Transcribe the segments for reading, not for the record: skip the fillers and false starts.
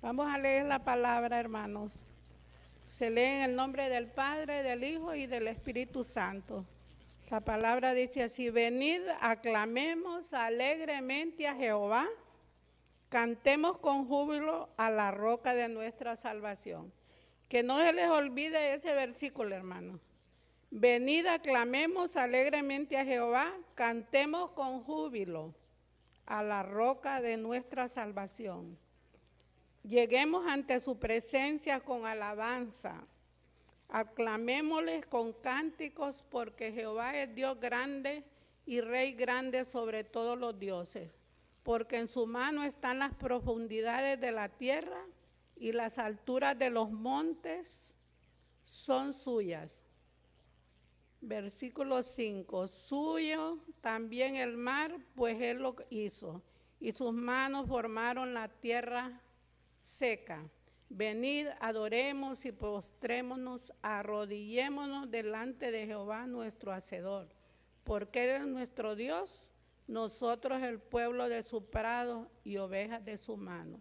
Vamos a leer la palabra, hermanos. Se lee en el nombre del Padre, del Hijo y del Espíritu Santo. La palabra dice así: venid, aclamemos alegremente a Jehová, cantemos con júbilo a la roca de nuestra salvación. Que no se les olvide ese versículo, hermanos. Venid, aclamemos alegremente a Jehová, cantemos con júbilo a la roca de nuestra salvación. Lleguemos ante su presencia con alabanza. Aclamémosles con cánticos, porque Jehová es Dios grande y Rey grande sobre todos los dioses. Porque en su mano están las profundidades de la tierra y las alturas de los montes son suyas. Versículo 5, suyo también el mar, pues él lo hizo, y sus manos formaron la tierra seca. Venid, adoremos y postrémonos, arrodillémonos delante de Jehová nuestro Hacedor, porque Él es nuestro Dios, nosotros el pueblo de su prado y ovejas de su mano.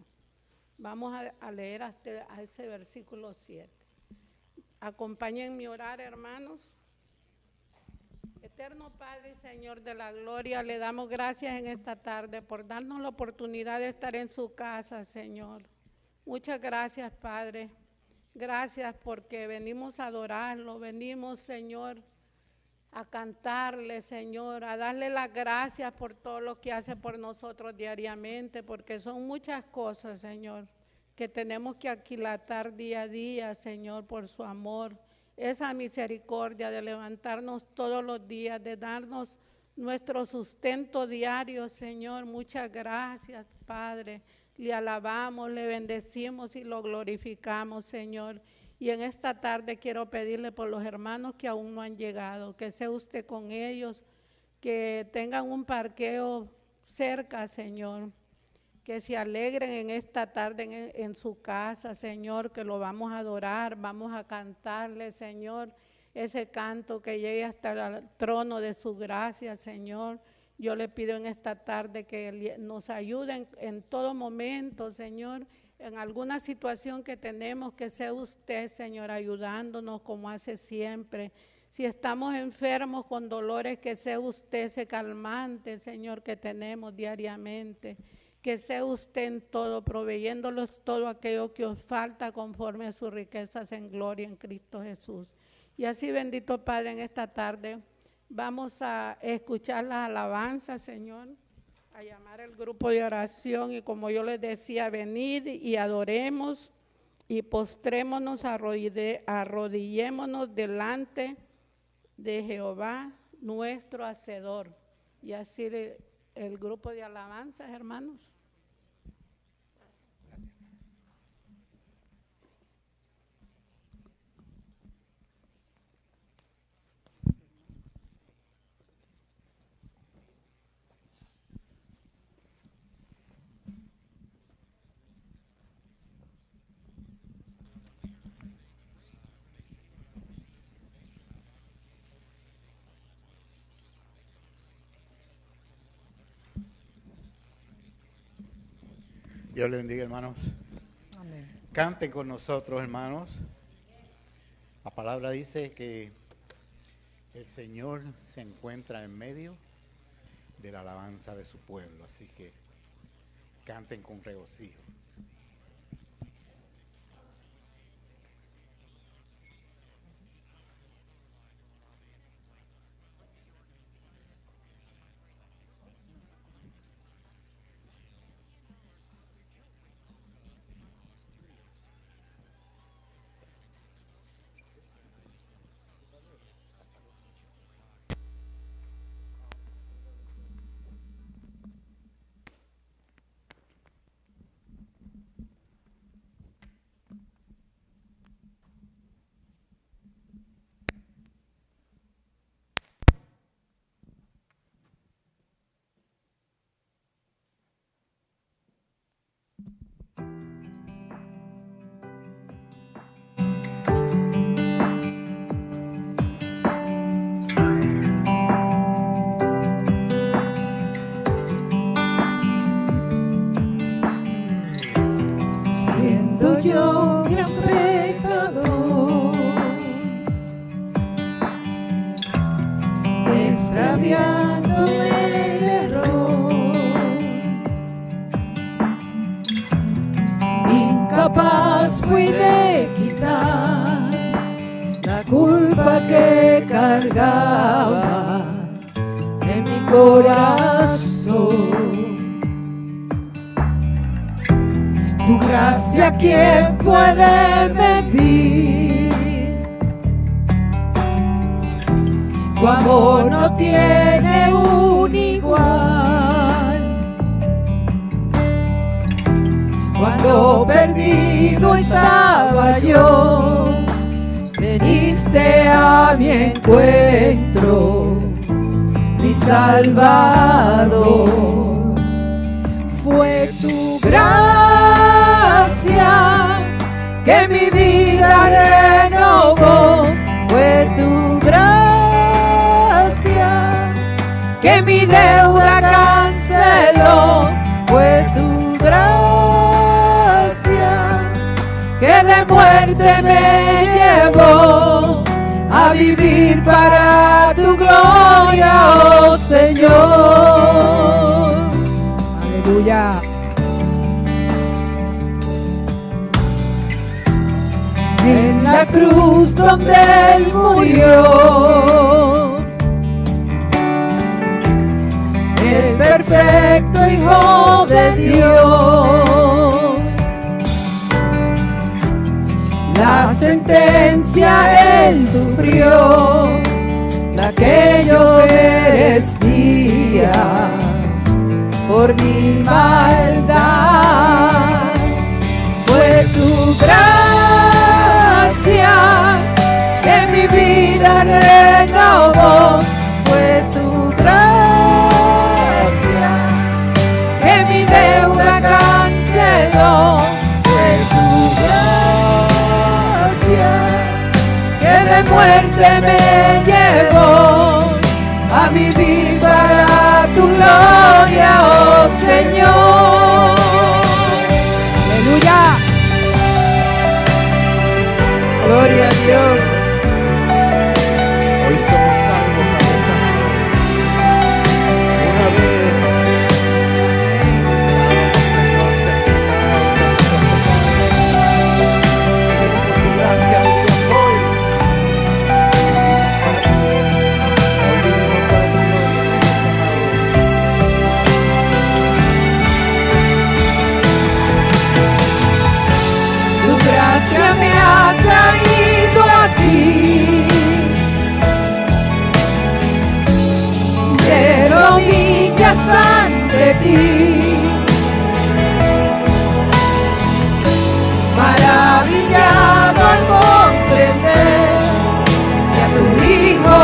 Vamos a leer hasta ese versículo 7. Acompáñenme a orar, hermanos. Eterno Padre y Señor de la gloria, le damos gracias en esta tarde por darnos la oportunidad de estar en su casa, Señor. Muchas gracias, Padre. Gracias porque venimos a adorarlo, venimos, Señor, a cantarle, Señor, a darle las gracias por todo lo que hace por nosotros diariamente, porque son muchas cosas, Señor, que tenemos que aquilatar día a día, Señor, por su amor. Esa misericordia de levantarnos todos los días, de darnos nuestro sustento diario, Señor. Muchas gracias, Padre. Le alabamos, le bendecimos y lo glorificamos, Señor. Y en esta tarde quiero pedirle por los hermanos que aún no han llegado, que sea usted con ellos, que tengan un parqueo cerca, Señor, que se alegren en esta tarde en su casa, Señor, que lo vamos a adorar, vamos a cantarle, Señor, ese canto que llegue hasta el trono de su gracia, Señor. Yo le pido en esta tarde que nos ayuden en todo momento, Señor, en alguna situación que tenemos, que sea usted, Señor, ayudándonos como hace siempre. Si estamos enfermos con dolores, que sea usted ese calmante, Señor, que tenemos diariamente. Que sea usted en todo, proveyéndolos todo aquello que os falta conforme a sus riquezas en gloria en Cristo Jesús. Y así, bendito Padre, en esta tarde vamos a escuchar las alabanzas, Señor, a llamar el grupo de oración y como yo les decía, venid y adoremos y postrémonos, arrodillémonos delante de Jehová, nuestro Hacedor. Y así el grupo de alabanzas, hermanos. Dios le bendiga, hermanos. Amén. Canten con nosotros, hermanos. La palabra dice que el Señor se encuentra en medio de la alabanza de su pueblo, así que canten con regocijo. extraviándome el error. Incapaz fui de quitar la culpa que cargaba en mi corazón. Tu gracia, ¿quién puede medir? Tu amor no tiene un igual. Cuando perdido estaba yo, veniste a mi encuentro, mi Salvador. Fue tu gracia que mi vida renovó. Fue tu gracia que mi deuda canceló. Fue tu gracia que de muerte me llevó a vivir para tu gloria, oh Señor. Aleluya. En la cruz donde Él murió, el perfecto Hijo de Dios, la sentencia Él sufrió, la que yo merecía por mi maldad. Fue tu gracia que mi vida renovó. Fue tu gracia que mi deuda canceló. Fue tu gracia que de muerte me llevó a vivir para tu gloria, oh Señor. Aleluya. Gloria a Dios. Hoy somos salvos, Padre Santo. Una vez, Señor, sepultados en nuestros pecados. Pedimos por tu gracia, oh Dios, hoy. Hoy vivimos para tu gloria, Tu gracia me ha traído a ti, de rodillas ante ti, maravillado al comprender que a tu Hijo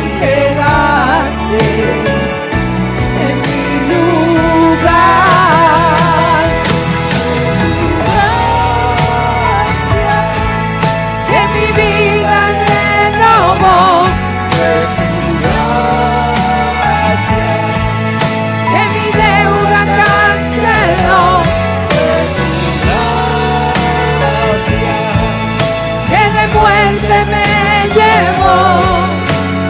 entregaste en mi lugar. Que mi vida renovó. Fue tu gracia que mi deuda canceló. Fue tu gracia que de muerte me llevó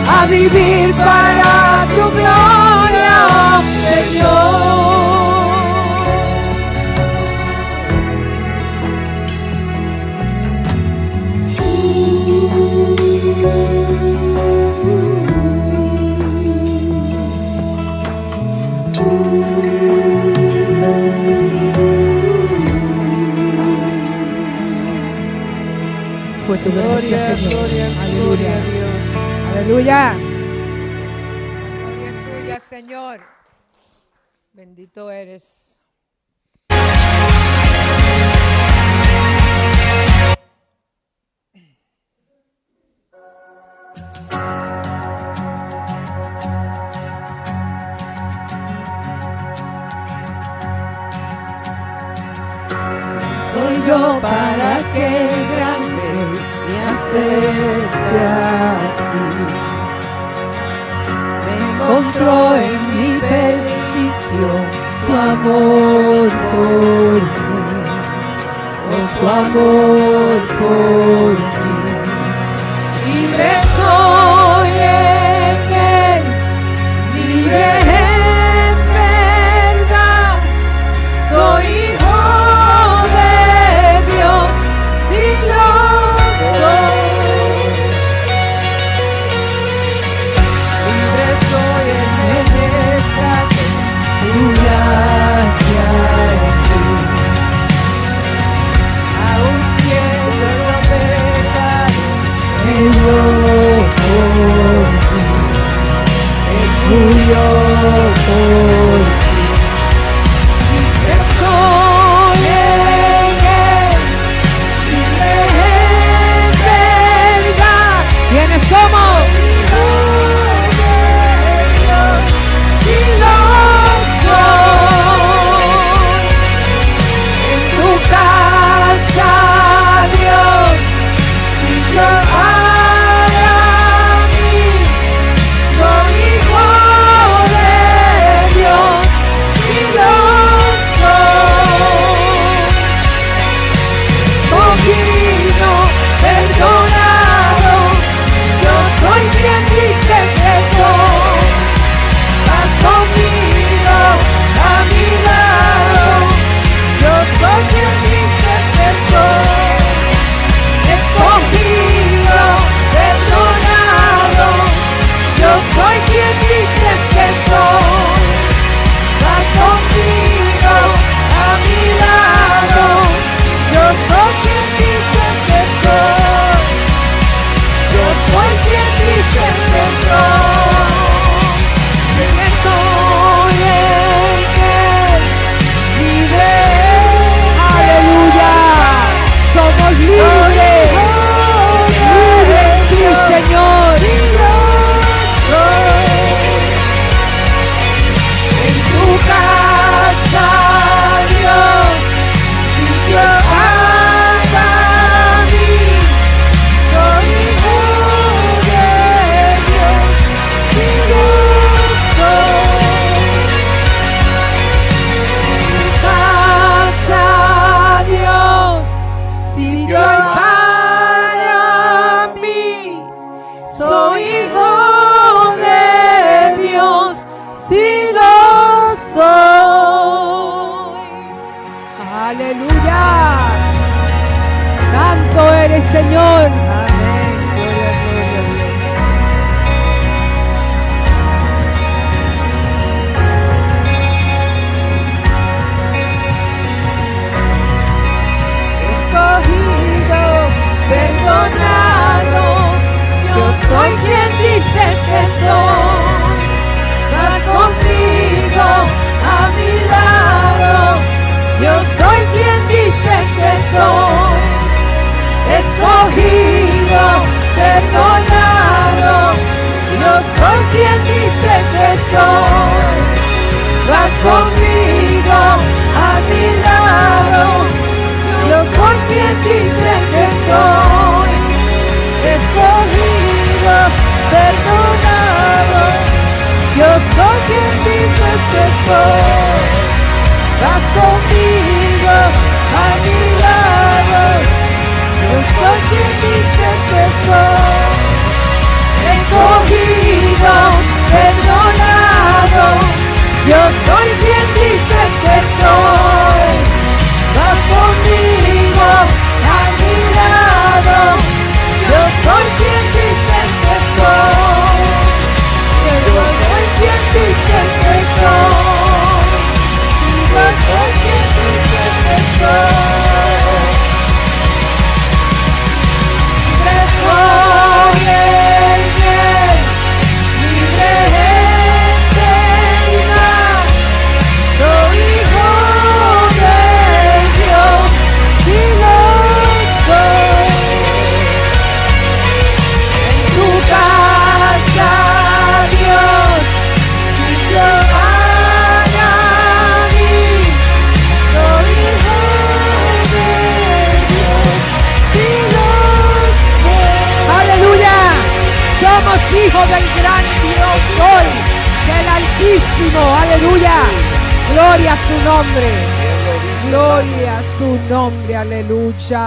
a vivir para tu gloria, oh Señor. Fue tu gracia, Señor. Aleluya. Aleluya. Gloria es tuya, Señor. Bendito eres. Soy yo para que el gran rey me acepte así. Me encontró en mi bendición su amor por mí, oh su amor por mí. Libre soy en él, por ti. Estoy en Él, libre en verdad. ¿Quiénes somos? Y lo soy. En tu casa, Dios, y yo para mí soy hijo de Dios y lo soy. Cogido, perdonado, yo soy quien dices que soy. Vas conmigo a mi lado, yo soy quien dices que soy. Escogido, perdonado, yo soy quien dices que soy. Vas conmigo a mi lado, yo soy quien dices que soy. Yo soy quien dices que soy. Estoy en Él, libre. Aleluya. Somos libres. Libre en ti, Señor. En tu casa, Dios, sitio para mí. Soy hijo de Dios y lo soy. En tu casa, Dios, sitio para mí. Soy hijo de Dios, sí lo soy. Aleluya. Santo eres, Señor. Amén. Gloria, gloria a Dios. Escogido, perdonado, yo soy quien dices que soy. Vas conmigo a mi lado, yo soy quien dices que soy. Escogido, perdonado, yo soy quien dices que soy. Vas conmigo a mi lado, yo soy quien dices que soy. Escogido, perdonado, yo soy quien dices que soy. Vas conmigo a mi lado, yo soy quien dices que soy. Escogido, perdonado, yo soy quien dices que soy. Vas conmigo a mi lado, yo soy quien dices que soy. Yo soy quien dices que soy. Yo soy quien dices que soy. Soy en Él, libre en verdad. Soy hijo de Dios, sí lo soy. En tu casa, Dios, sitio para mí. Soy hijo de Dios, sí lo soy. Aleluya. Somos hijos del gran Dios hoy, del Altísimo. Aleluya. Gloria a su nombre. Gloria a su nombre. Aleluya.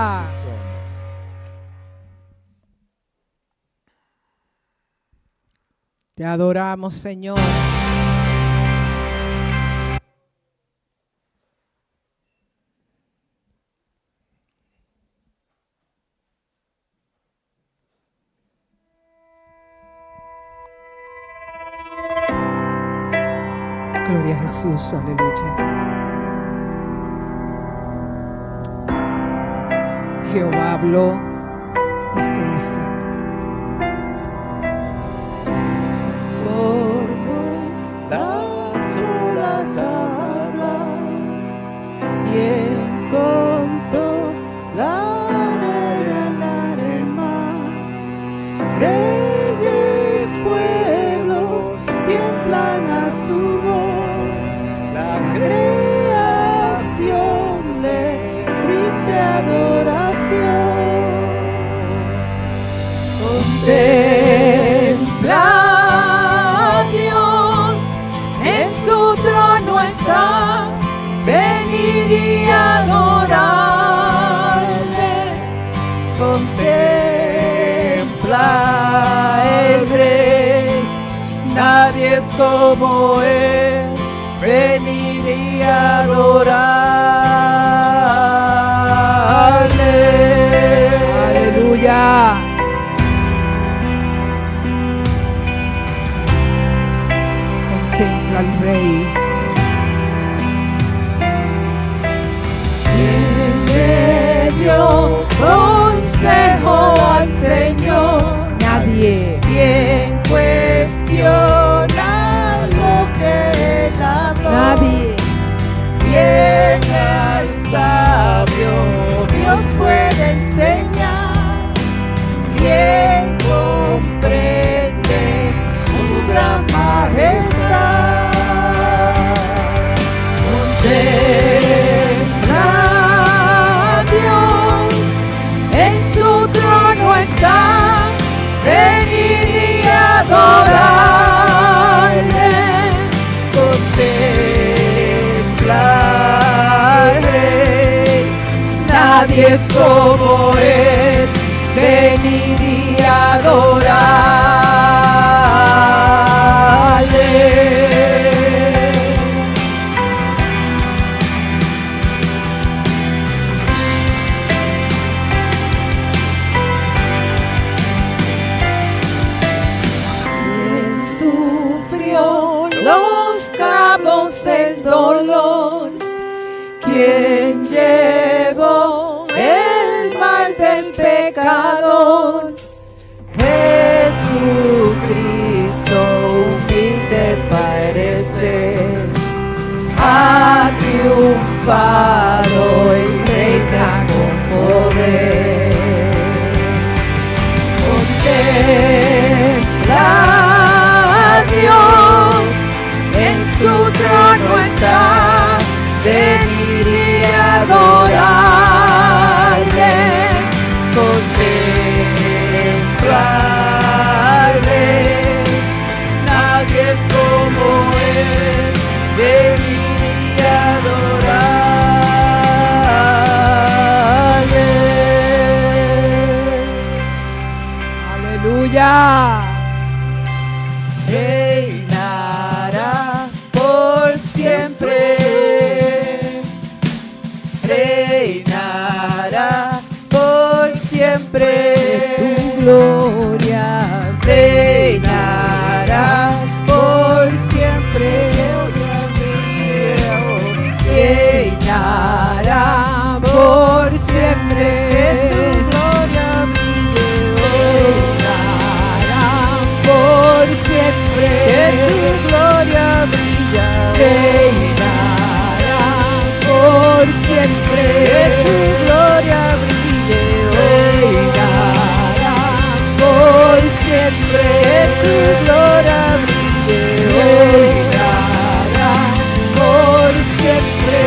Te adoramos, Señor. Gloria a Jesús, aleluya. Jehová habló y se hizo. Formó la su voz, la creación le brinde adoración. Contempla a Dios, en su trono está, venir y adorarle. Contempla el Rey, nadie es como él, venir y adorarle. Aleluya. Contempla al Rey. ¿Quién le dio consejo al Señor? Nadie. ¿Quién cuestiona lo que él habló? Nadie. ¿Quién al sabio Dios puede enseñar? ¿Quién comprende su gran majestad? Contempla a Dios, en su trono está, venid y adorarle. Contempla al Rey, nadie es como él, venid y adorarle. Él sufrió los cabos del dolor, quien llevó el mal del pecador. Jesucristo humilde parecer, ha triunfado y reina con poder. Contempla a Dios, en su trono está, venir y adorarle. Contempla al Rey, nadie es como él, venir y adorarle. Aleluya. Reinará por siempre, reinará por siempre, Tu gloria. reinará por siempre, reinará por siempre, tu gloria reinará por siempre, tu gloria brilla, reinará por siempre, tu gloria brille, reinará por siempre, tu gloria brille, reinará por siempre,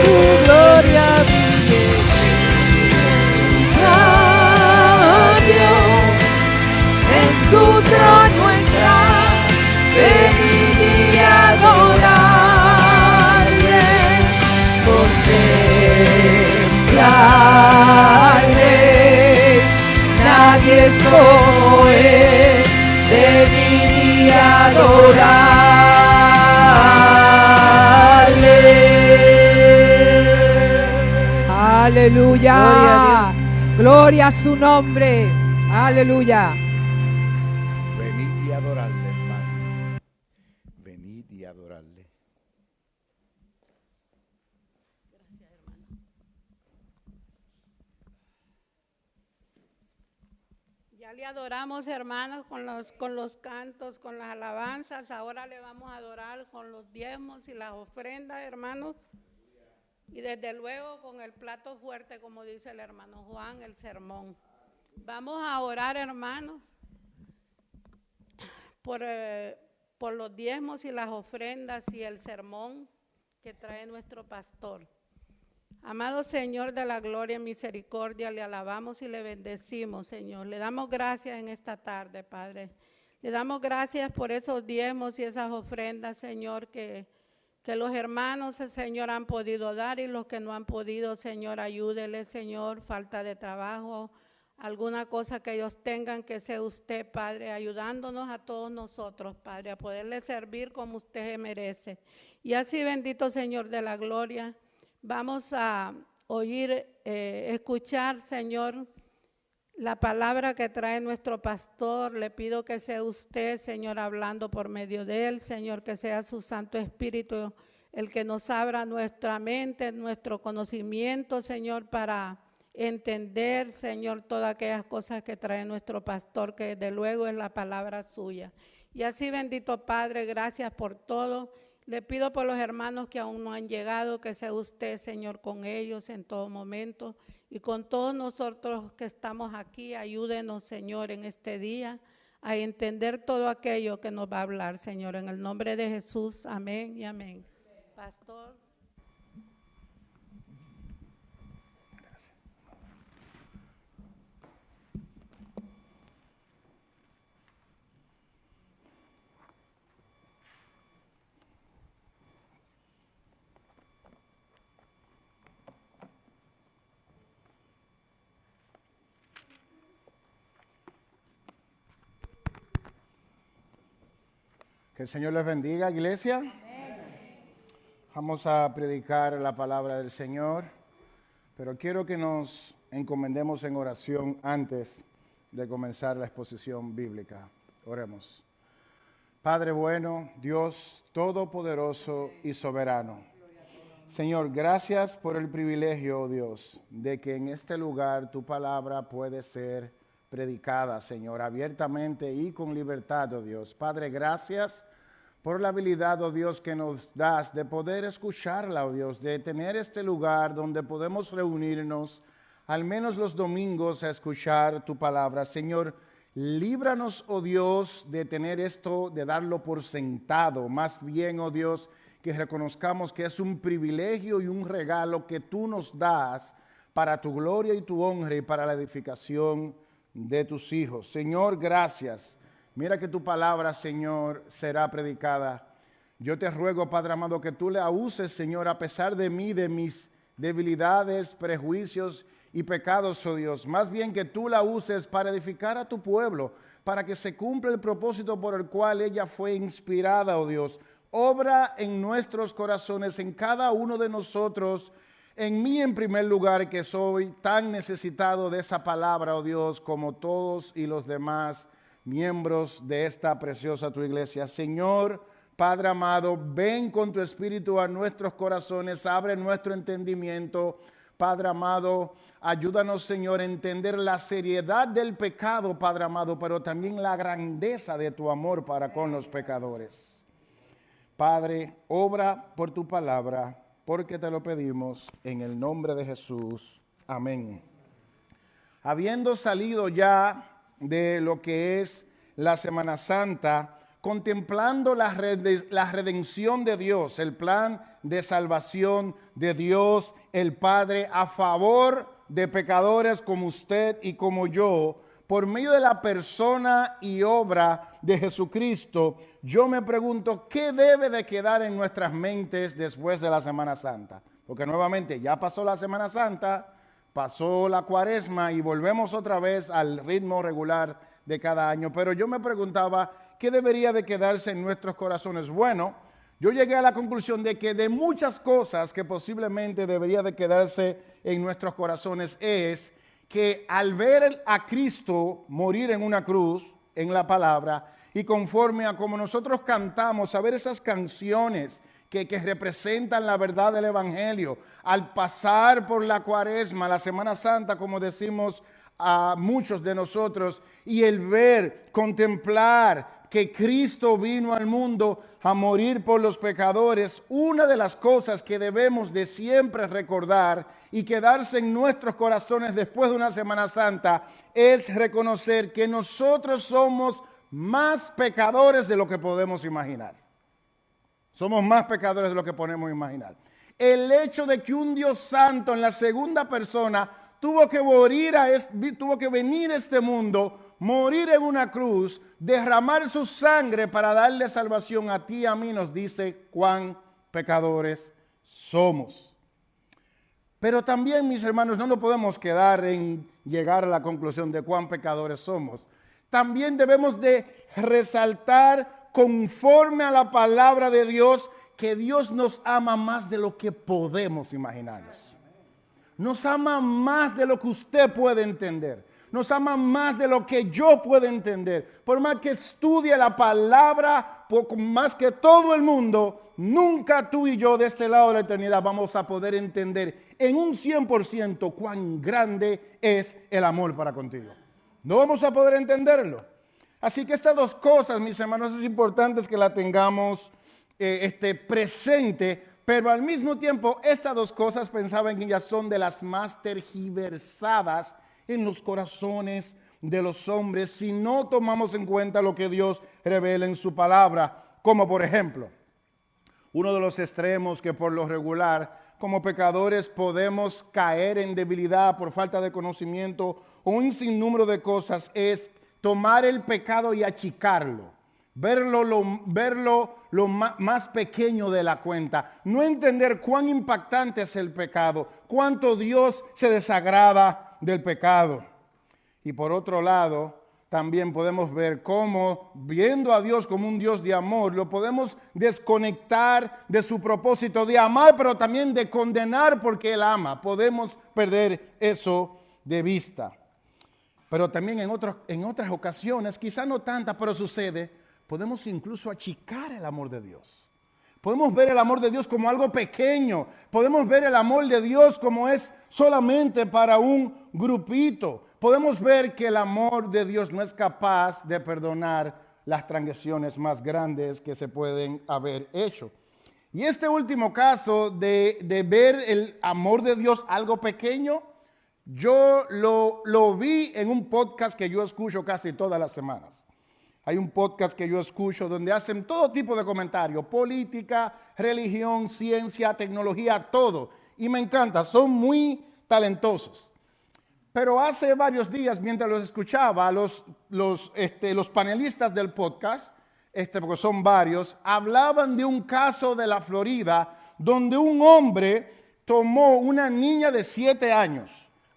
tu gloria brille. Dios, en su trono está, venid y adorarle. Contemplarle, nadie es como él, venid y adorarle. Aleluya. Gloria a Dios. Gloria a su nombre. Aleluya. Venid y adorarle, hermano. Venid y adorarle. Ya le adoramos, hermanos, con los cantos, con las alabanzas. Ahora le vamos a adorar con los diezmos y las ofrendas, hermanos. Y desde luego con el plato fuerte, como dice el hermano Juan, el sermón. Vamos a orar, hermanos, por por los diezmos y las ofrendas y el sermón que trae nuestro pastor. Amado Señor de la gloria y misericordia, le alabamos y le bendecimos, Señor. Le damos gracias en esta tarde, Padre. Le damos gracias por esos diezmos y esas ofrendas, Señor, que los hermanos, Señor, han podido dar, y los que no han podido, Señor, ayúdeles, Señor, falta de trabajo, alguna cosa que ellos tengan, que sea usted, Padre, ayudándonos a todos nosotros, Padre, a poderle servir como usted merece. Y así, bendito Señor de la gloria, vamos a oír, escuchar, Señor, la palabra que trae nuestro pastor. Le pido que sea usted, Señor, hablando por medio de él, Señor, que sea su Santo Espíritu el que nos abra nuestra mente, nuestro conocimiento, Señor, para entender, Señor, todas aquellas cosas que trae nuestro pastor, que de luego es la palabra suya. Y así, bendito Padre, gracias por todo. Le pido por los hermanos que aún no han llegado, que sea usted, Señor, con ellos en todo momento. Y con todos nosotros que estamos aquí, ayúdenos, Señor, en este día a entender todo aquello que nos va a hablar, Señor. En el nombre de Jesús, amén y amén. Pastor. Que el Señor les bendiga, iglesia. Vamos a predicar la palabra del Señor, pero quiero que nos encomendemos en oración antes de comenzar la exposición bíblica. Oremos. Padre bueno, Dios todopoderoso y soberano. Señor, gracias por el privilegio, oh Dios, de que en este lugar tu palabra puede ser predicada, Señor, abiertamente y con libertad, oh Dios. Padre, gracias por la habilidad, oh Dios, que nos das de poder escucharla, oh Dios, de tener este lugar donde podemos reunirnos, al menos los domingos, a escuchar tu palabra. Señor, líbranos, oh Dios, de tener esto, de darlo por sentado. Más bien, oh Dios, que reconozcamos que es un privilegio y un regalo que tú nos das para tu gloria y tu honra y para la edificación de tus hijos. Señor, gracias. Mira que tu palabra, Señor, será predicada. Yo te ruego, Padre amado, que tú la uses, Señor, a pesar de mí, de mis debilidades, prejuicios y pecados, oh Dios. Más bien que tú la uses para edificar a tu pueblo, para que se cumpla el propósito por el cual ella fue inspirada, oh Dios. Obra en nuestros corazones, en cada uno de nosotros, en mí en primer lugar, que soy tan necesitado de esa palabra, oh Dios, como todos y los demás miembros de esta preciosa tu iglesia. Señor, Padre amado, ven con tu Espíritu a nuestros corazones, abre nuestro entendimiento. Padre amado, ayúdanos, Señor, a entender la seriedad del pecado, Padre amado, pero también la grandeza de tu amor para con los pecadores. Padre, obra por tu palabra, porque te lo pedimos en el nombre de Jesús. Amén. Habiendo salido ya de lo que es la Semana Santa, contemplando la redención de Dios, el plan de salvación de Dios, el Padre, a favor de pecadores como usted y como yo, por medio de la persona y obra de Jesucristo. Yo me pregunto, ¿qué debe de quedar en nuestras mentes después de la Semana Santa? Porque nuevamente ya pasó la Semana Santa, pasó la Cuaresma y volvemos otra vez al ritmo regular de cada año. Pero yo me preguntaba, ¿qué debería de quedarse en nuestros corazones? Bueno, yo llegué a la conclusión de que de muchas cosas que posiblemente debería de quedarse en nuestros corazones es que al ver a Cristo morir en una cruz, en la palabra, y conforme a como nosotros cantamos, a ver esas canciones que representan la verdad del Evangelio, al pasar por la Cuaresma, la Semana Santa, como decimos a muchos de nosotros, y el ver, contemplar que Cristo vino al mundo a morir por los pecadores, una de las cosas que debemos de siempre recordar y quedarse en nuestros corazones después de una Semana Santa es reconocer que nosotros somos más pecadores de lo que podemos imaginar. Somos más pecadores de lo que podemos imaginar. El hecho de que un Dios santo en la segunda persona tuvo que venir a este mundo, morir en una cruz, derramar su sangre para darle salvación a ti y a mí, nos dice cuán pecadores somos. Pero también, mis hermanos, no nos podemos quedar en llegar a la conclusión de cuán pecadores somos. También debemos de resaltar conforme a la palabra de Dios que Dios nos ama más de lo que podemos imaginarnos. Nos ama más de lo que usted puede entender. Nos ama más de lo que yo puedo entender. Por más que estudie la palabra, más que todo el mundo, nunca tú y yo de este lado de la eternidad vamos a poder entender en un 100% cuán grande es el amor para contigo. No vamos a poder entenderlo. Así que estas dos cosas, mis hermanos, es importante que la tengamos presente, pero al mismo tiempo estas dos cosas pensaban que ellas son de las más tergiversadas en los corazones de los hombres si no tomamos en cuenta lo que Dios revela en su palabra, como por ejemplo, uno de los extremos que por lo regular como pecadores podemos caer en debilidad por falta de conocimiento o un sinnúmero de cosas es tomar el pecado y achicarlo, verlo lo más pequeño de la cuenta, no entender cuán impactante es el pecado, cuánto Dios se desagrada del pecado. Y por otro lado, también podemos ver cómo, viendo a Dios como un Dios de amor, lo podemos desconectar de su propósito de amar, pero también de condenar porque Él ama. Podemos perder eso de vista. Pero también en otras ocasiones, quizá no tantas, pero sucede, podemos incluso achicar el amor de Dios. Podemos ver el amor de Dios como algo pequeño. Podemos ver el amor de Dios como es solamente para un grupito. Podemos ver que el amor de Dios no es capaz de perdonar las transgresiones más grandes que se pueden haber hecho. Y este último caso de ver el amor de Dios algo pequeño, yo lo vi en un podcast que yo escucho casi todas las semanas. Hay un podcast que yo escucho donde hacen todo tipo de comentarios, política, religión, ciencia, tecnología, todo. Y me encanta, son muy talentosos. Pero hace varios días, mientras los escuchaba, los panelistas del podcast, porque son varios, hablaban de un caso de la Florida donde un hombre tomó una niña de 7 años,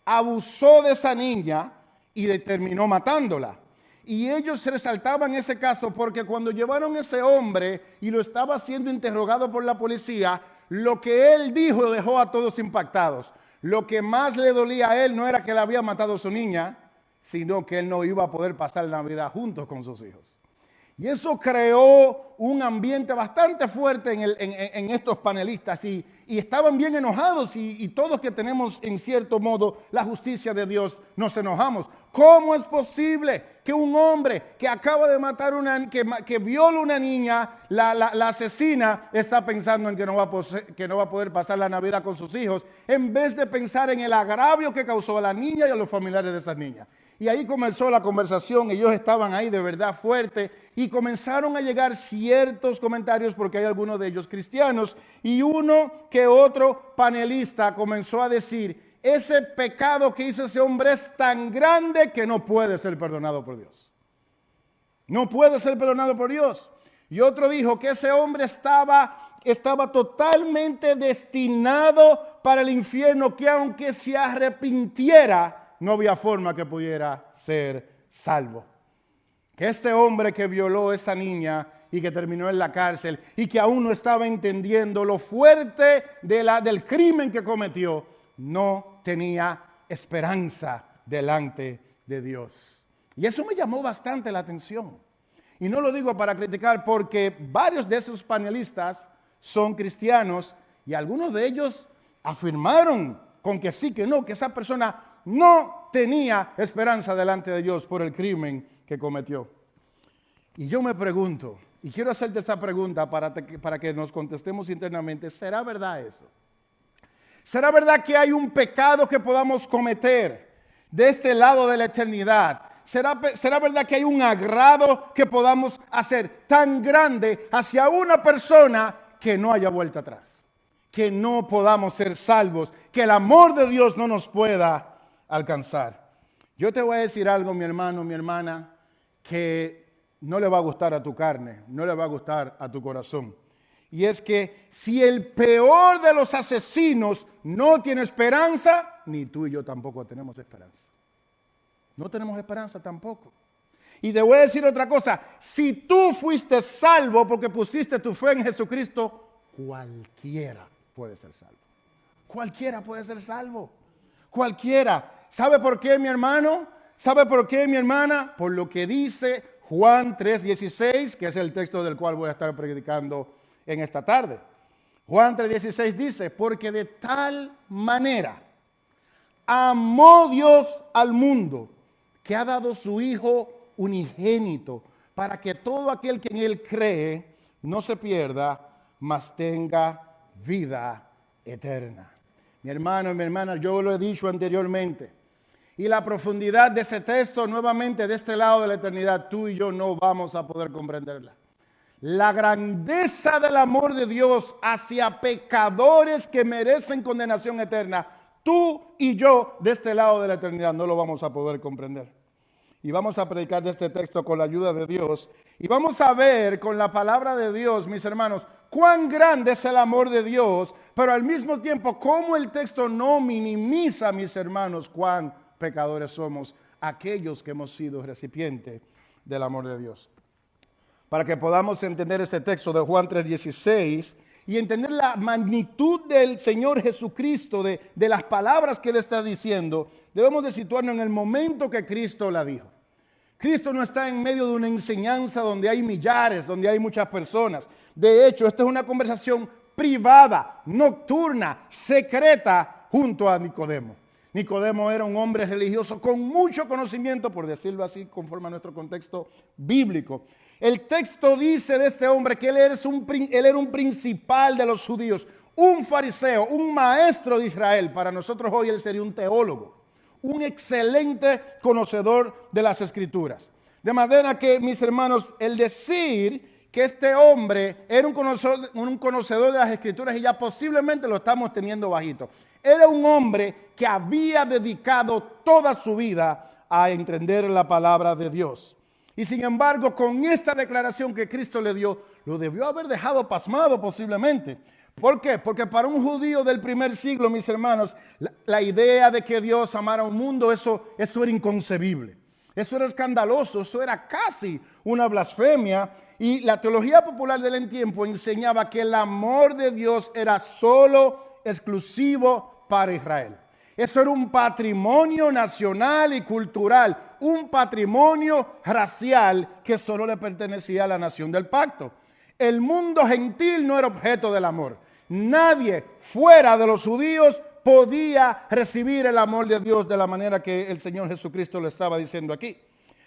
abusó de esa niña y terminó matándola. Y ellos resaltaban ese caso porque cuando llevaron a ese hombre y lo estaba siendo interrogado por la policía, lo que él dijo dejó a todos impactados. Lo que más le dolía a él no era que le había matado a su niña, sino que él no iba a poder pasar la Navidad juntos con sus hijos. Y eso creó un ambiente bastante fuerte en estos panelistas y estaban bien enojados y todos que tenemos en cierto modo la justicia de Dios nos enojamos. ¿Cómo es posible que un hombre que acaba de matar que viola una niña, la asesina, está pensando en que no va a poder pasar la Navidad con sus hijos, en vez de pensar en el agravio que causó a la niña y a los familiares de esa niña? Y ahí comenzó la conversación, ellos estaban ahí de verdad fuerte y comenzaron a llegar ciertos comentarios porque hay algunos de ellos cristianos y uno que otro panelista comenzó a decir, ese pecado que hizo ese hombre es tan grande que no puede ser perdonado por Dios. No puede ser perdonado por Dios. Y otro dijo que ese hombre estaba totalmente destinado para el infierno, que aunque se arrepintiera, no había forma que pudiera ser salvo. Que este hombre que violó a esa niña y que terminó en la cárcel y que aún no estaba entendiendo lo fuerte del crimen que cometió, no tenía esperanza delante de Dios. Y eso me llamó bastante la atención. Y no lo digo para criticar porque varios de esos panelistas son cristianos y algunos de ellos afirmaron con que sí, que no, que esa persona no tenía esperanza delante de Dios por el crimen que cometió. Y yo me pregunto, y quiero hacerte esta pregunta para que nos contestemos internamente, ¿será verdad eso? ¿Será verdad que hay un pecado que podamos cometer de este lado de la eternidad ¿Será verdad que hay un agrado que podamos hacer tan grande hacia una persona que no haya vuelta atrás? Que no podamos ser salvos, que el amor de Dios no nos pueda alcanzar. Yo te voy a decir algo, mi hermano, mi hermana, que no le va a gustar a tu carne, no le va a gustar a tu corazón. Y es que si el peor de los asesinos no tiene esperanza, ni tú y yo tampoco tenemos esperanza. No tenemos esperanza tampoco. Y te voy a decir otra cosa, si tú fuiste salvo porque pusiste tu fe en Jesucristo, cualquiera puede ser salvo. Cualquiera puede ser salvo. Cualquiera. ¿Sabe por qué, mi hermano? ¿Sabe por qué, mi hermana? Por lo que dice Juan 3:16, que es el texto del cual voy a estar predicando en esta tarde. Juan 3:16 dice, porque de tal manera amó Dios al mundo, que ha dado su Hijo unigénito, para que todo aquel que en Él cree no se pierda, mas tenga vida eterna. Mi hermano y mi hermana, yo lo he dicho anteriormente, y la profundidad de ese texto, nuevamente de este lado de la eternidad, tú y yo no vamos a poder comprenderla. La grandeza del amor de Dios hacia pecadores que merecen condenación eterna, tú y yo de este lado de la eternidad no lo vamos a poder comprender. Y vamos a predicar de este texto con la ayuda de Dios. Y vamos a ver con la palabra de Dios, mis hermanos, cuán grande es el amor de Dios, pero al mismo tiempo cómo el texto no minimiza, mis hermanos, cuán pecadores somos aquellos que hemos sido recipientes del amor de Dios. Para que podamos entender ese texto de Juan 3:16 y entender la magnitud del Señor Jesucristo, de las palabras que Él está diciendo, debemos de situarnos en el momento que Cristo la dijo. Cristo no está en medio de una enseñanza donde hay millares, donde hay muchas personas. De hecho, esta es una conversación privada, nocturna, secreta, junto a Nicodemo. Nicodemo era un hombre religioso con mucho conocimiento, por decirlo así, conforme a nuestro contexto bíblico. El texto dice de este hombre que él era un principal de los judíos, un fariseo, un maestro de Israel. Para nosotros hoy él sería un teólogo, un excelente conocedor de las Escrituras. De manera que, mis hermanos, el decir que este hombre era un conocedor de las Escrituras y ya posiblemente lo estamos teniendo bajito. Era un hombre que había dedicado toda su vida a entender la palabra de Dios. Y sin embargo, con esta declaración que Cristo le dio, lo debió haber dejado pasmado posiblemente. ¿Por qué? Porque para un judío del primer siglo, mis hermanos, la idea de que Dios amara un mundo, eso era inconcebible. Eso era escandaloso, eso era casi una blasfemia. Y la teología popular del tiempo enseñaba que el amor de Dios era solo exclusivo para Israel. Eso era un patrimonio nacional y cultural, un patrimonio racial que solo le pertenecía a la nación del pacto. El mundo gentil no era objeto del amor. Nadie fuera de los judíos podía recibir el amor de Dios de la manera que el Señor Jesucristo lo estaba diciendo aquí.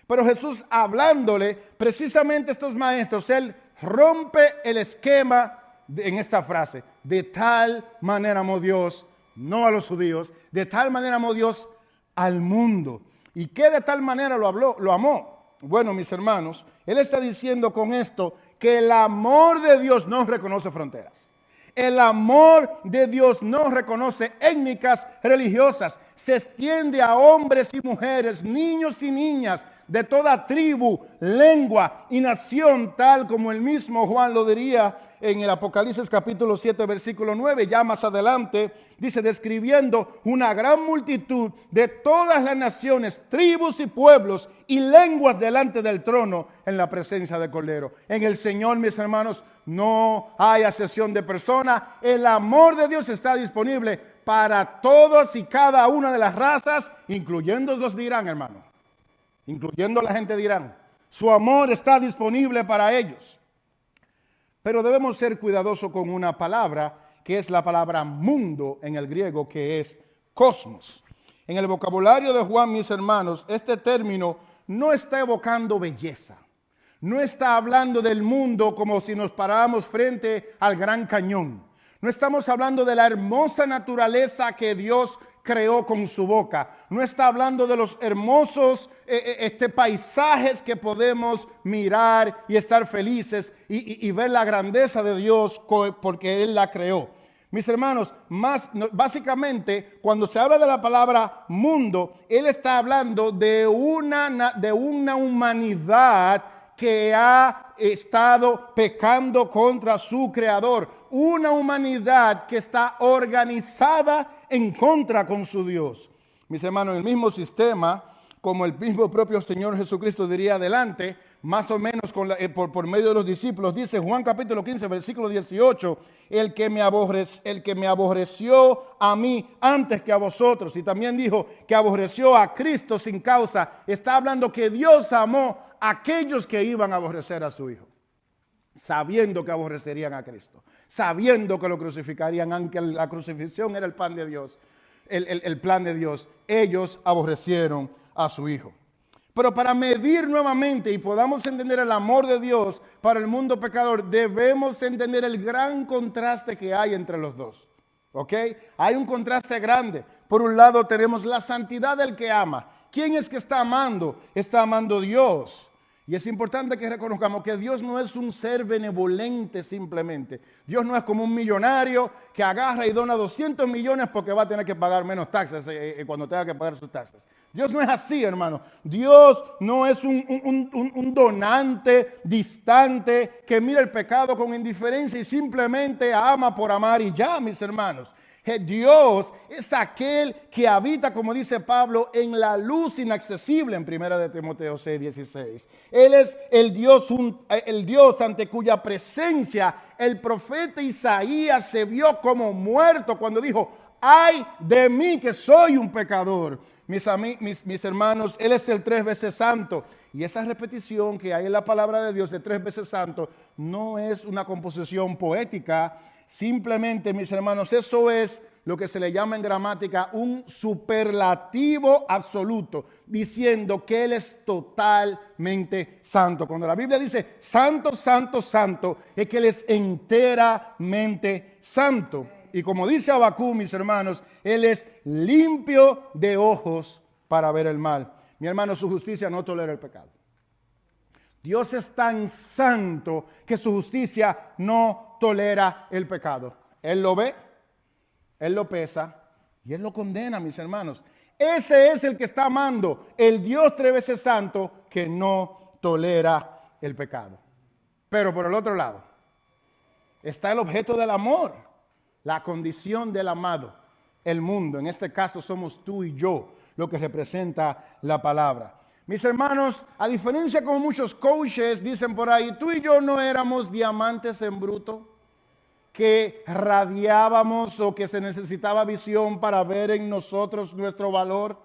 Pero Jesús, hablándole precisamente a estos maestros, Él rompe el esquema en esta frase. De tal manera amó Dios, no a los judíos, de tal manera amó Dios al mundo. ¿Y qué de tal manera lo amó? Bueno, mis hermanos, Él está diciendo con esto que el amor de Dios no reconoce fronteras. El amor de Dios no reconoce étnicas religiosas. Se extiende a hombres y mujeres, niños y niñas, de toda tribu, lengua y nación, tal como el mismo Juan lo diría en el Apocalipsis capítulo 7, versículo 9, ya más adelante, dice, describiendo una gran multitud de todas las naciones, tribus y pueblos y lenguas delante del trono en la presencia del Cordero. En el Señor, mis hermanos, no hay acepción de personas. El amor de Dios está disponible para todos y cada una de las razas, incluyendo los de Irán, hermano. Incluyendo la gente de Irán. Su amor está disponible para ellos. Pero debemos ser cuidadosos con una palabra, que es la palabra mundo en el griego, que es cosmos. En el vocabulario de Juan, mis hermanos, este término no está evocando belleza. No está hablando del mundo como si nos paráramos frente al Gran Cañón. No estamos hablando de la hermosa naturaleza que Dios creó con su boca. No está hablando de los hermosos paisajes que podemos mirar y estar felices y ver la grandeza de Dios porque Él la creó. Mis hermanos, básicamente, cuando se habla de la palabra mundo, Él está hablando de una humanidad que ha estado pecando contra su creador. Una humanidad que está organizada en contra con su Dios. Mis hermanos, el mismo sistema, como el mismo propio Señor Jesucristo diría adelante, más o menos por medio de los discípulos, dice Juan capítulo 15, versículo 18, el que me aborreció a mí antes que a vosotros, y también dijo que aborreció a Cristo sin causa. Está hablando que Dios amó a aquellos que iban a aborrecer a su Hijo, sabiendo que aborrecerían a Cristo, sabiendo que lo crucificarían, aunque la crucifixión era el pan de Dios, el plan de Dios. Ellos aborrecieron a su Hijo. Pero para medir nuevamente y podamos entender el amor de Dios para el mundo pecador, debemos entender el gran contraste que hay entre los dos. ¿Ok? Hay un contraste grande. Por un lado tenemos la santidad del que ama. ¿Quién es que está amando? Está amando Dios. Y es importante que reconozcamos que Dios no es un ser benevolente simplemente. Dios no es como un millonario que agarra y dona 200 millones porque va a tener que pagar menos taxes cuando tenga que pagar sus taxes. Dios no es así, hermano. Dios no es un donante distante que mira el pecado con indiferencia y simplemente ama por amar y ya, mis hermanos. Dios es aquel que habita, como dice Pablo, en la luz inaccesible en 1 de Timoteo 6:16. Él es el Dios ante cuya presencia el profeta Isaías se vio como muerto cuando dijo: ¡ay de mí que soy un pecador! Mis hermanos, Él es el 3 veces santo. Y esa repetición que hay en la palabra de Dios de 3 veces santo no es una composición poética. Simplemente, mis hermanos, eso es lo que se le llama en gramática un superlativo absoluto, diciendo que Él es totalmente santo. Cuando la Biblia dice santo, santo, santo, es que Él es enteramente santo. Y como dice Habacuc, mis hermanos, Él es limpio de ojos para ver el mal. Mi hermano, su justicia no tolera el pecado. Dios es tan santo que su justicia no tolera el pecado. Él lo ve, Él lo pesa y Él lo condena, mis hermanos. Ese es el que está amando, el Dios 3 veces santo que no tolera el pecado. Pero por el otro lado está el objeto del amor, la condición del amado, el mundo. En este caso somos tú y yo, lo que representa la palabra. Mis hermanos, a diferencia como muchos coaches dicen por ahí, tú y yo no éramos diamantes en bruto, que radiábamos o que se necesitaba visión para ver en nosotros nuestro valor.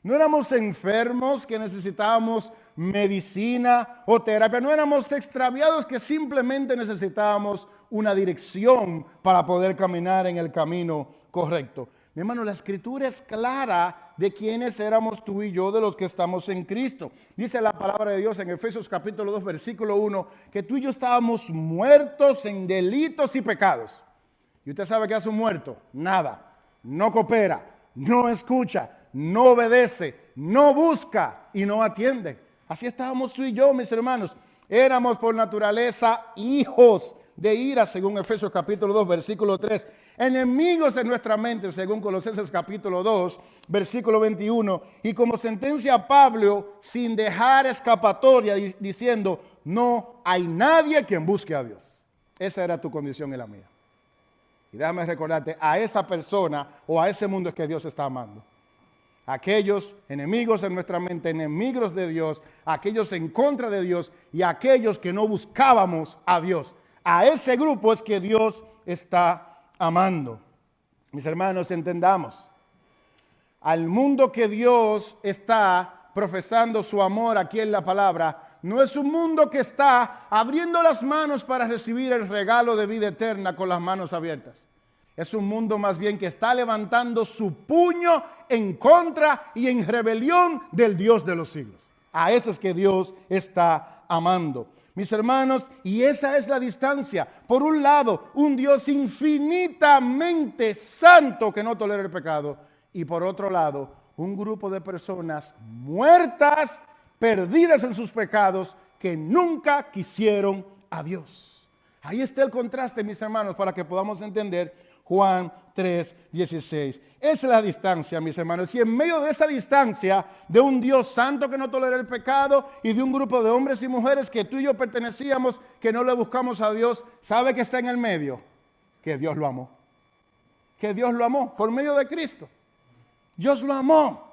No éramos enfermos que necesitábamos medicina o terapia. No éramos extraviados que simplemente necesitábamos una dirección para poder caminar en el camino correcto. Mi hermano, la Escritura es clara de quiénes éramos tú y yo, de los que estamos en Cristo. Dice la palabra de Dios en Efesios capítulo 2, versículo 1, que tú y yo estábamos muertos en delitos y pecados. ¿Y usted sabe qué hace un muerto? Nada. No coopera, no escucha, no obedece, no busca y no atiende. Así estábamos tú y yo, mis hermanos. Éramos por naturaleza hijos de ira, según Efesios capítulo 2, versículo 3. Enemigos en nuestra mente, según Colosenses capítulo 2, versículo 21. Y como sentencia a Pablo, sin dejar escapatoria, diciendo, no hay nadie quien busque a Dios. Esa era tu condición y la mía. Y déjame recordarte, a esa persona o a ese mundo es que Dios está amando. Aquellos enemigos en nuestra mente, enemigos de Dios, aquellos en contra de Dios y aquellos que no buscábamos a Dios. A ese grupo es que Dios está amando. Mis hermanos, entendamos. Al mundo que Dios está profesando su amor aquí en la palabra, no es un mundo que está abriendo las manos para recibir el regalo de vida eterna con las manos abiertas. Es un mundo más bien que está levantando su puño en contra y en rebelión del Dios de los siglos. A eso es que Dios está amando. Mis hermanos, y esa es la distancia. Por un lado, un Dios infinitamente santo que no tolera el pecado. Y por otro lado, un grupo de personas muertas, perdidas en sus pecados, que nunca quisieron a Dios. Ahí está el contraste, mis hermanos, para que podamos entender Juan 3:16. Esa es la distancia, mis hermanos. Y en medio de esa distancia, de un Dios santo que no tolera el pecado y de un grupo de hombres y mujeres que tú y yo pertenecíamos, que no le buscamos a Dios, ¿sabe que está en el medio? Que Dios lo amó. Que Dios lo amó por medio de Cristo. Dios lo amó.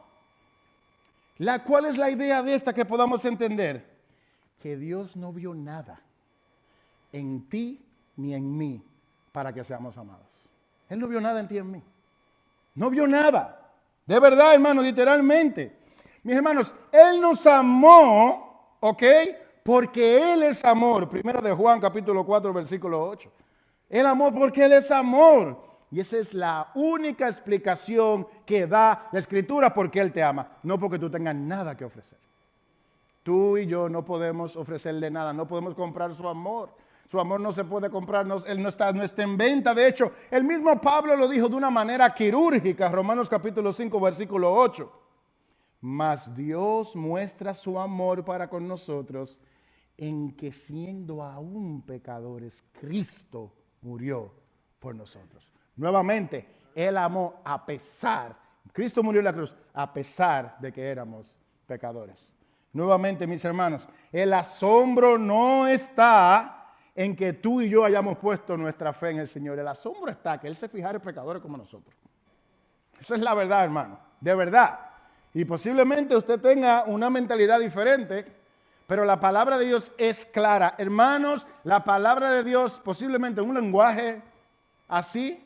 ¿Cuál es la idea de esta que podamos entender? Que Dios no vio nada en ti ni en mí para que seamos amados. Él no vio nada en ti y en mí. No vio nada. De verdad, hermanos, literalmente. Mis hermanos, Él nos amó, ¿ok? Porque Él es amor. Primero de Juan, capítulo 4, versículo 8. Él amó porque Él es amor. Y esa es la única explicación que da la Escritura porque Él te ama. No porque tú tengas nada que ofrecer. Tú y yo no podemos ofrecerle nada. No podemos comprar su amor. Su amor no se puede comprar, Él no está en venta. De hecho, el mismo Pablo lo dijo de una manera quirúrgica, Romanos capítulo 5, versículo 8. Mas Dios muestra su amor para con nosotros en que siendo aún pecadores, Cristo murió por nosotros. Nuevamente, Él amó a pesar, Cristo murió en la cruz, a pesar de que éramos pecadores. Nuevamente, mis hermanos, el asombro no está en que tú y yo hayamos puesto nuestra fe en el Señor. El asombro está que Él se fijara en pecadores como nosotros. Esa es la verdad, hermano, de verdad. Y posiblemente usted tenga una mentalidad diferente, pero la palabra de Dios es clara. Hermanos, la palabra de Dios, posiblemente en un lenguaje así,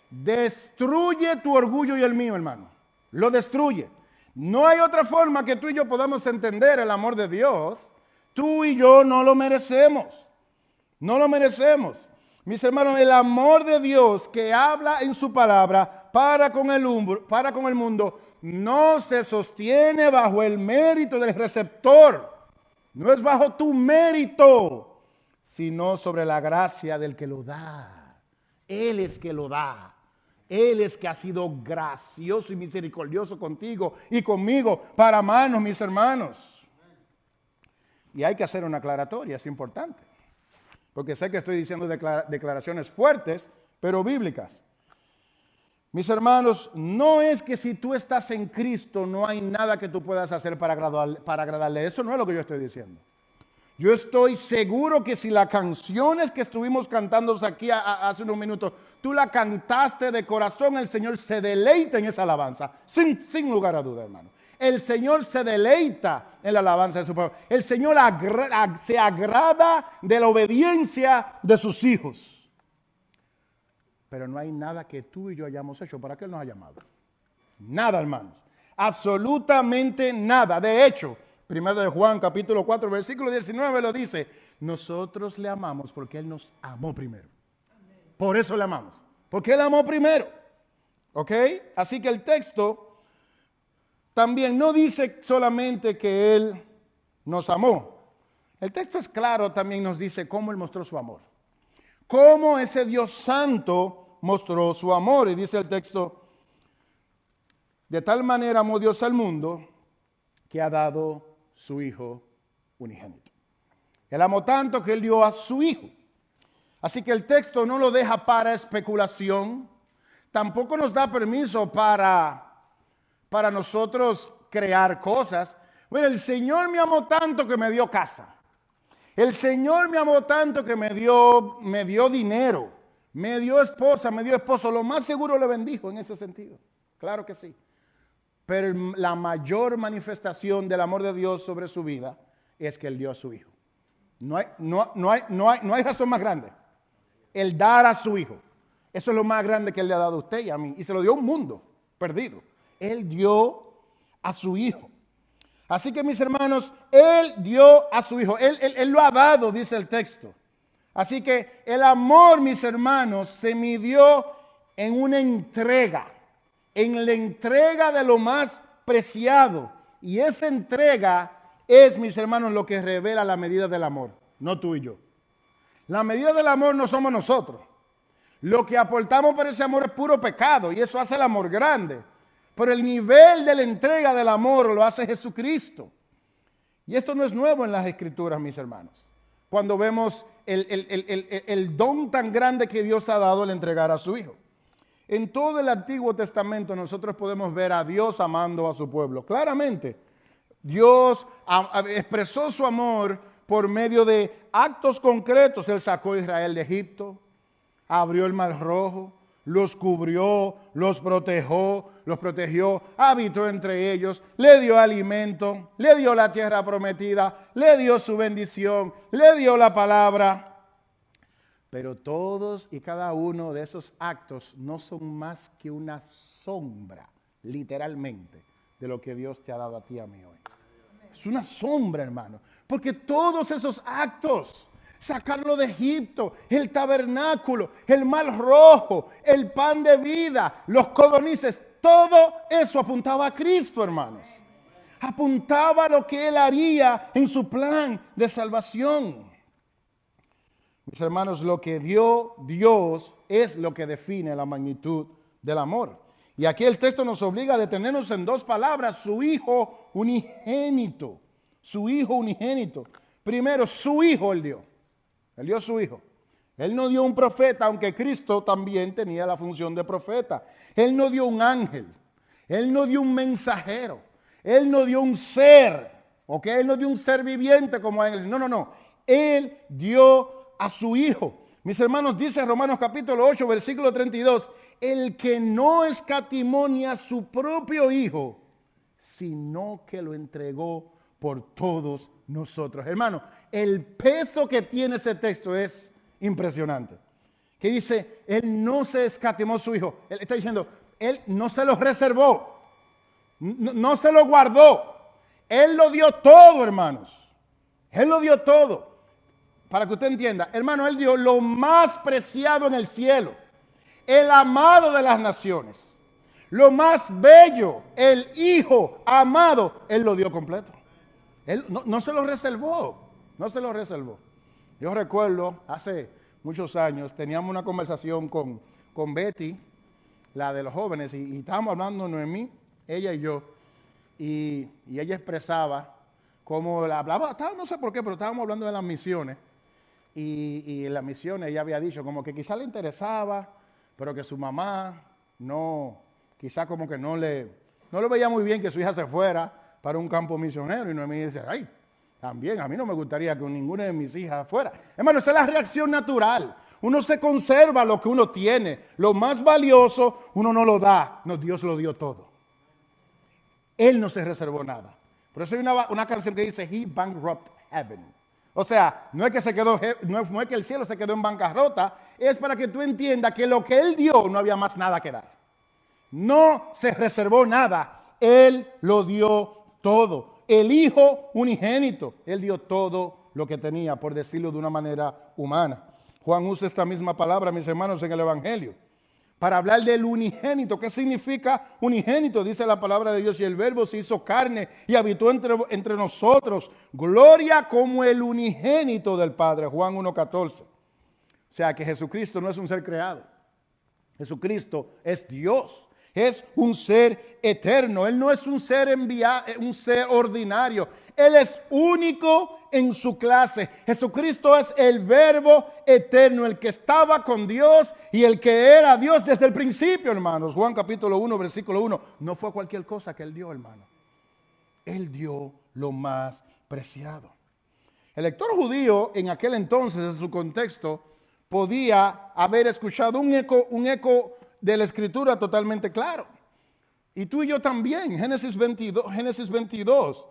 destruye tu orgullo y el mío, hermano. Lo destruye. No hay otra forma que tú y yo podamos entender el amor de Dios. Tú y yo no lo merecemos. No lo merecemos. Mis hermanos, el amor de Dios que habla en su palabra para con el mundo no se sostiene bajo el mérito del receptor. No es bajo tu mérito, sino sobre la gracia del que lo da. Él es que lo da. Él es que ha sido gracioso y misericordioso contigo y conmigo para amarnos, mis hermanos. Y hay que hacer una aclaratoria, es importante. Porque sé que estoy diciendo declaraciones fuertes, pero bíblicas. Mis hermanos, no es que si tú estás en Cristo no hay nada que tú puedas hacer para agradarle. Eso no es lo que yo estoy diciendo. Yo estoy seguro que si las canciones que estuvimos cantando aquí hace unos minutos, tú la cantaste de corazón, el Señor se deleita en esa alabanza, sin lugar a duda, hermano. El Señor se deleita en la alabanza de su pueblo. El Señor se agrada de la obediencia de sus hijos. Pero no hay nada que tú y yo hayamos hecho para que Él nos haya amado. Nada, hermanos. Absolutamente nada. De hecho, 1 de Juan capítulo 4, versículo 19 lo dice. Nosotros le amamos porque Él nos amó primero. Por eso le amamos. Porque Él amó primero. ¿Ok? Así que el texto también no dice solamente que Él nos amó. El texto es claro, también nos dice cómo Él mostró su amor. Cómo ese Dios santo mostró su amor. Y dice el texto, de tal manera amó Dios al mundo que ha dado su Hijo unigénito. Él amó tanto que Él dio a su Hijo. Así que el texto no lo deja para especulación. Tampoco nos da permiso para nosotros crear cosas. Bueno, el Señor me amó tanto que me dio casa. El Señor me amó tanto que me dio dinero. Me dio esposa, me dio esposo. Lo más seguro le bendijo en ese sentido. Claro que sí. Pero la mayor manifestación del amor de Dios sobre su vida es que Él dio a su Hijo. No hay razón más grande. El dar a su Hijo. Eso es lo más grande que Él le ha dado a usted y a mí. Y se lo dio a un mundo perdido. Él dio a su Hijo. Así que, mis hermanos, Él dio a su Hijo. Él lo ha dado, dice el texto. Así que el amor, mis hermanos, se midió en una entrega. En la entrega de lo más preciado. Y esa entrega es, mis hermanos, lo que revela la medida del amor. No tú y yo. La medida del amor no somos nosotros. Lo que aportamos por ese amor es puro pecado. Y eso hace el amor grande. pero el nivel de la entrega del amor lo hace Jesucristo. Y esto no es nuevo en las Escrituras, mis hermanos. Cuando vemos el don tan grande que Dios ha dado al entregar a su Hijo. En todo el Antiguo Testamento nosotros podemos ver a Dios amando a su pueblo. Claramente, Dios expresó su amor por medio de actos concretos. Él sacó a Israel de Egipto, abrió el Mar Rojo, los cubrió, los protegió, habitó entre ellos, le dio alimento, le dio la tierra prometida, le dio su bendición, le dio la palabra. Pero todos y cada uno de esos actos no son más que una sombra, literalmente, de lo que Dios te ha dado a ti y a mí hoy. Es una sombra, hermano, porque todos esos actos, sacarlo de Egipto, el tabernáculo, el Mar Rojo, el pan de vida, los codornices, todo eso apuntaba a Cristo, hermanos. Apuntaba a lo que Él haría en su plan de salvación. Mis hermanos, lo que dio Dios es lo que define la magnitud del amor. Y aquí el texto nos obliga a detenernos en dos palabras: su Hijo unigénito. Su Hijo unigénito. Primero, su Hijo Él dio. Él dio su Hijo. Él no dio un profeta, aunque Cristo también tenía la función de profeta. Él no dio un ángel. Él no dio un mensajero. Él no dio un ser. ¿Ok? Él no dio un ser viviente como ángeles. No. Él dio a su Hijo. Mis hermanos, dice Romanos capítulo 8, versículo 32, el que no escatimó ni a su propio Hijo, sino que lo entregó por todos nosotros. Hermano, el peso que tiene ese texto es impresionante. Que dice, Él no se escatimó su Hijo. Él está diciendo, Él no se lo reservó, no se lo guardó. Él lo dio todo, hermanos. Él lo dio todo. Para que usted entienda, hermano, Él dio lo más preciado en el cielo, el amado de las naciones, lo más bello, el Hijo amado, Él lo dio completo. Él no se lo reservó, no se lo reservó. Yo recuerdo, hace muchos años, teníamos una conversación con Betty, la de los jóvenes, y estábamos hablando de Noemí, ella y yo, y ella expresaba cómo hablaba, no sé por qué, pero estábamos hablando de las misiones. Y en las misiones ella había dicho como que quizá le interesaba, pero que su mamá quizá como que no lo veía muy bien que su hija se fuera para un campo misionero. Y Noemí dice, ay, también a mí no me gustaría que ninguna de mis hijas fuera. Hermano, esa es la reacción natural. Uno se conserva lo que uno tiene. Lo más valioso uno no lo da. No, Dios lo dio todo. Él no se reservó nada. Por eso hay una canción que dice, He bankrupt heaven. O sea, no es que el cielo se quedó en bancarrota, es para que tú entiendas que lo que Él dio no había más nada que dar. No se reservó nada, Él lo dio todo. El Hijo unigénito, Él dio todo lo que tenía, por decirlo de una manera humana. Juan usa esta misma palabra, mis hermanos, en el Evangelio, para hablar del unigénito. ¿Qué significa unigénito? Dice la palabra de Dios, y el Verbo se hizo carne y habitó entre nosotros. Gloria como el unigénito del Padre. Juan 1:14. O sea que Jesucristo no es un ser creado. Jesucristo es Dios. Es un ser eterno. Él no es un ser un ser ordinario. Él es único en su clase. Jesucristo es el Verbo eterno, el que estaba con Dios y el que era Dios desde el principio, hermanos. Juan capítulo 1, versículo 1. No fue cualquier cosa que Él dio, hermano. Él dio lo más preciado. El lector judío en aquel entonces, en su contexto, podía haber escuchado un eco de la Escritura totalmente claro. Y tú y yo también. Génesis 22.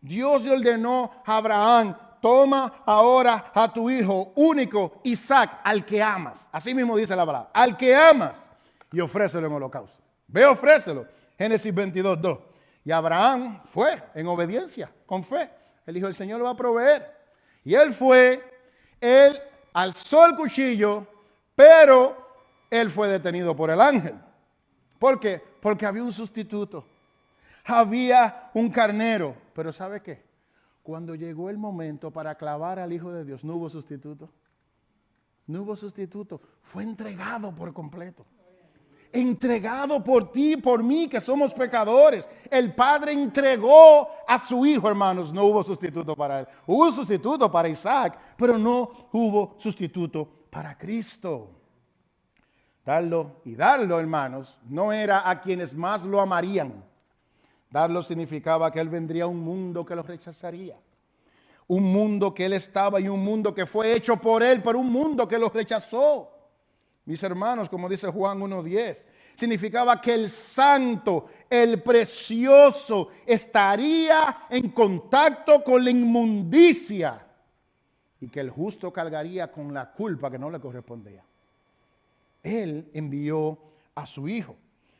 Dios le ordenó a Abraham, toma ahora a tu hijo único, Isaac, al que amas. Así mismo dice la palabra, al que amas, y ofrécelo en holocausto. Ve, ofrécelo. Génesis 22:2. Y Abraham fue en obediencia, con fe. Él dijo, el Señor lo va a proveer. Y él fue, él alzó el cuchillo, pero él fue detenido por el ángel. ¿Por qué? Porque había un sustituto. Había un carnero. Pero ¿sabe qué? Cuando llegó el momento para clavar al Hijo de Dios, no hubo sustituto. No hubo sustituto. Fue entregado por completo. entregado por ti, por mí, que somos pecadores. El Padre entregó a su Hijo, hermanos. No hubo sustituto para él. Hubo sustituto para Isaac, pero no hubo sustituto para Cristo. Darlo, hermanos, no era a quienes más lo amarían. Darlo significaba que Él vendría a un mundo que lo rechazaría. Un mundo que Él estaba y un mundo que fue hecho por Él, pero un mundo que lo rechazó. Mis hermanos, como dice Juan 1:10, significaba que el santo, el precioso, estaría en contacto con la inmundicia y que el justo cargaría con la culpa que no le correspondía. Él envió a su Hijo.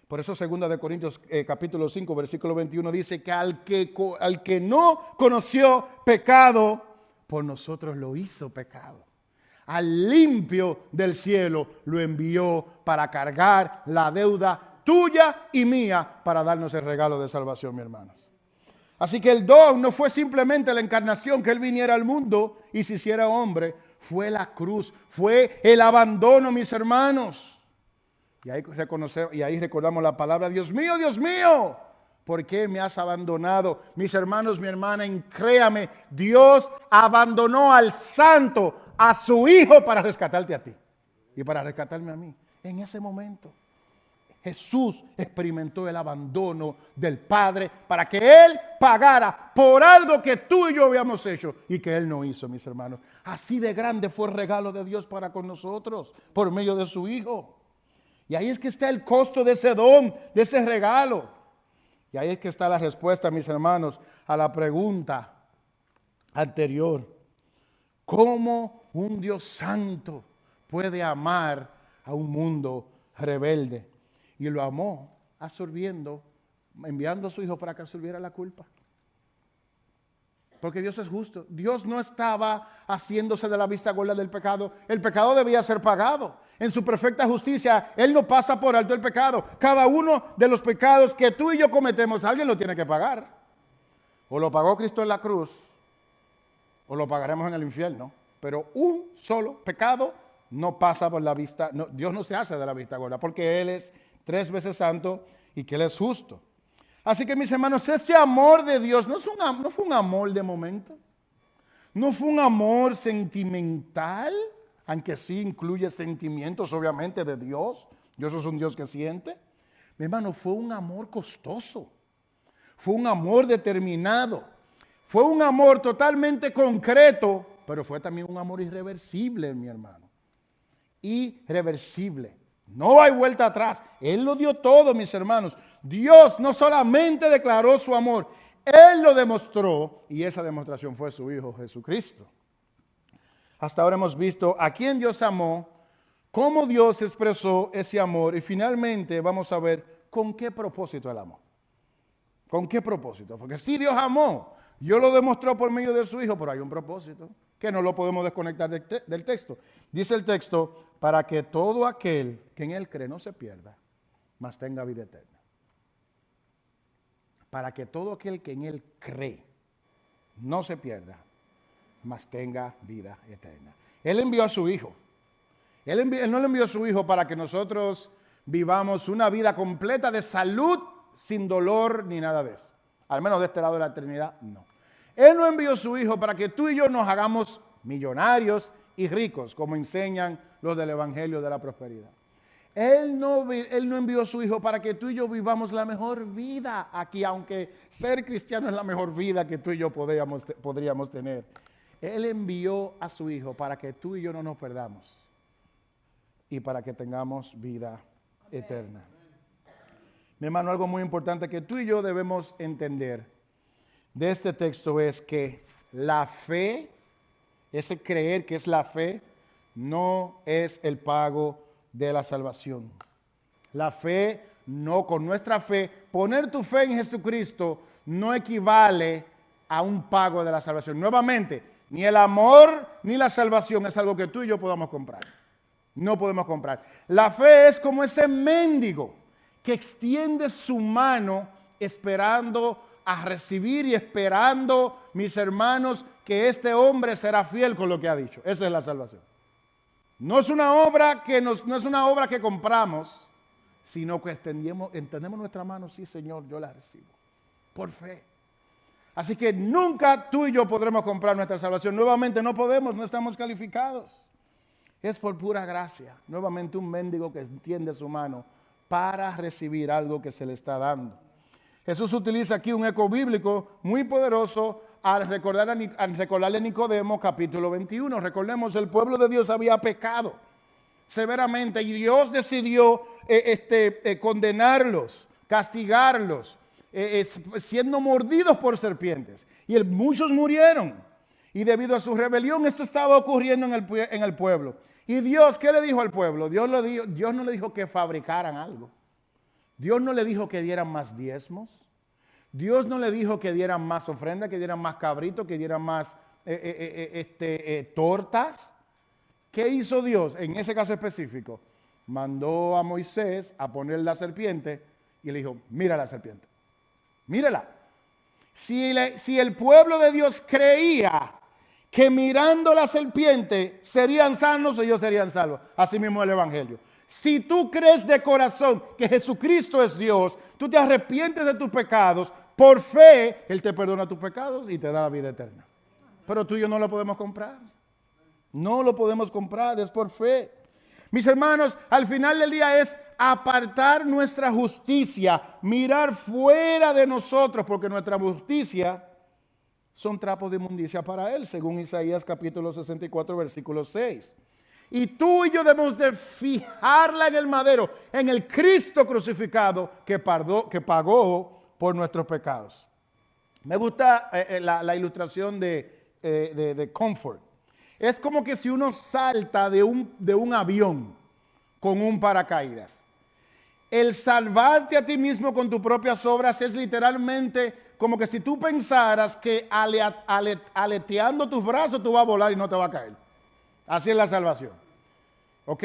Por eso 2 Corintios capítulo 5, versículo 21 dice que al que no conoció pecado, por nosotros lo hizo pecado. Al limpio del cielo lo envió para cargar la deuda tuya y mía para darnos el regalo de salvación, mis hermanos. Así que el don no fue simplemente la encarnación, que Él viniera al mundo y se hiciera hombre, fue la cruz, fue el abandono, mis hermanos. Y ahí recordamos la palabra, Dios mío, ¿por qué me has abandonado? Mis hermanos, mi hermana, créame, Dios abandonó al santo, a su Hijo, para rescatarte a ti y para rescatarme a mí. En ese momento, Jesús experimentó el abandono del Padre para que Él pagara por algo que tú y yo habíamos hecho y que Él no hizo, mis hermanos. Así de grande fue el regalo de Dios para con nosotros por medio de su Hijo. Y ahí es que está el costo de ese don, de ese regalo. Y ahí es que está la respuesta, mis hermanos, a la pregunta anterior. ¿Cómo un Dios santo puede amar a un mundo rebelde? Y lo amó absorbiendo, enviando a su Hijo para que absorbiera la culpa. Porque Dios es justo. Dios no estaba haciéndose de la vista gorda del pecado. El pecado debía ser pagado. En su perfecta justicia, Él no pasa por alto el pecado. Cada uno de los pecados que tú y yo cometemos, alguien lo tiene que pagar. O lo pagó Cristo en la cruz, o lo pagaremos en el infierno. Pero un solo pecado no pasa por la vista. No, Dios no se hace de la vista gorda, porque Él es 3 veces santo y que Él es justo. Así que, mis hermanos, este amor de Dios no fue un amor de momento. No fue un amor sentimental, aunque sí incluye sentimientos, obviamente, de Dios. Dios es un Dios que siente. Mi hermano, fue un amor costoso. Fue un amor determinado. Fue un amor totalmente concreto, pero fue también un amor irreversible, mi hermano. Irreversible. No hay vuelta atrás. Él lo dio todo, mis hermanos. Dios no solamente declaró su amor, Él lo demostró, y esa demostración fue su Hijo Jesucristo. Hasta ahora hemos visto a quién Dios amó, cómo Dios expresó ese amor, y finalmente vamos a ver con qué propósito Él amó. ¿Con qué propósito? Porque si Dios amó, Dios lo demostró por medio de su Hijo, pero hay un propósito que no lo podemos desconectar del texto. Dice el texto, para que todo aquel que en Él cree no se pierda, mas tenga vida eterna. Para que todo aquel que en Él cree no se pierda, mas tenga vida eterna. Él envió a su Hijo. Él no le envió a su Hijo para que nosotros vivamos una vida completa de salud, sin dolor ni nada de eso. Al menos de este lado de la eternidad, no. Él no envió a su Hijo para que tú y yo nos hagamos millonarios y ricos, como enseñan los del Evangelio de la Prosperidad. Él no envió a su Hijo para que tú y yo vivamos la mejor vida aquí, aunque ser cristiano es la mejor vida que tú y yo podríamos tener. Él envió a su Hijo para que tú y yo no nos perdamos y para que tengamos vida eterna. Mi hermano, algo muy importante que tú y yo debemos entender de este texto es que la fe, ese creer que es la fe, no es el pago de la salvación. La fe, no, con nuestra fe, poner tu fe en Jesucristo no equivale a un pago de la salvación. Nuevamente, ni el amor ni la salvación es algo que tú y yo podamos comprar. No podemos comprar. La fe es como ese mendigo que extiende su mano esperando a recibir y esperando, mis hermanos, que este hombre será fiel con lo que ha dicho. Esa es la salvación. No es una obra que compramos, sino que extendemos nuestra mano, sí Señor, yo la recibo, por fe. Así que nunca tú y yo podremos comprar nuestra salvación. Nuevamente no podemos, no estamos calificados. Es por pura gracia. Nuevamente un mendigo que extiende su mano para recibir algo que se le está dando. Jesús utiliza aquí un eco bíblico muy poderoso al recordarle a Nicodemo capítulo 21. Recordemos, el pueblo de Dios había pecado severamente y Dios decidió condenarlos, castigarlos, siendo mordidos por serpientes. Y muchos murieron. Y debido a su rebelión esto estaba ocurriendo en el pueblo. Y Dios, ¿qué le dijo al pueblo? Dios no le dijo que fabricaran algo. Dios no le dijo que dieran más diezmos. Dios no le dijo que dieran más ofrenda, que dieran más cabritos, que dieran más tortas. ¿Qué hizo Dios en ese caso específico? Mandó a Moisés a poner la serpiente y le dijo, mira la serpiente, mírala. Si el pueblo de Dios creía que mirando la serpiente serían sanos, ellos serían salvos. Así mismo el evangelio. Si tú crees de corazón que Jesucristo es Dios, tú te arrepientes de tus pecados, por fe, Él te perdona tus pecados y te da la vida eterna. Pero tú y yo no lo podemos comprar. No lo podemos comprar, es por fe. Mis hermanos, al final del día es apartar nuestra justicia, mirar fuera de nosotros, porque nuestra justicia son trapos de inmundicia para Él, según Isaías capítulo 64, versículo 6. Y tú y yo debemos de fijarla en el madero, en el Cristo crucificado que pagó por nuestros pecados. Me gusta la ilustración de Comfort. Es como que si uno salta de un avión con un paracaídas. El salvarte a ti mismo con tus propias obras es literalmente como que si tú pensaras que aleteando tus brazos tú vas a volar y no te va a caer. Así es la salvación. ¿Ok?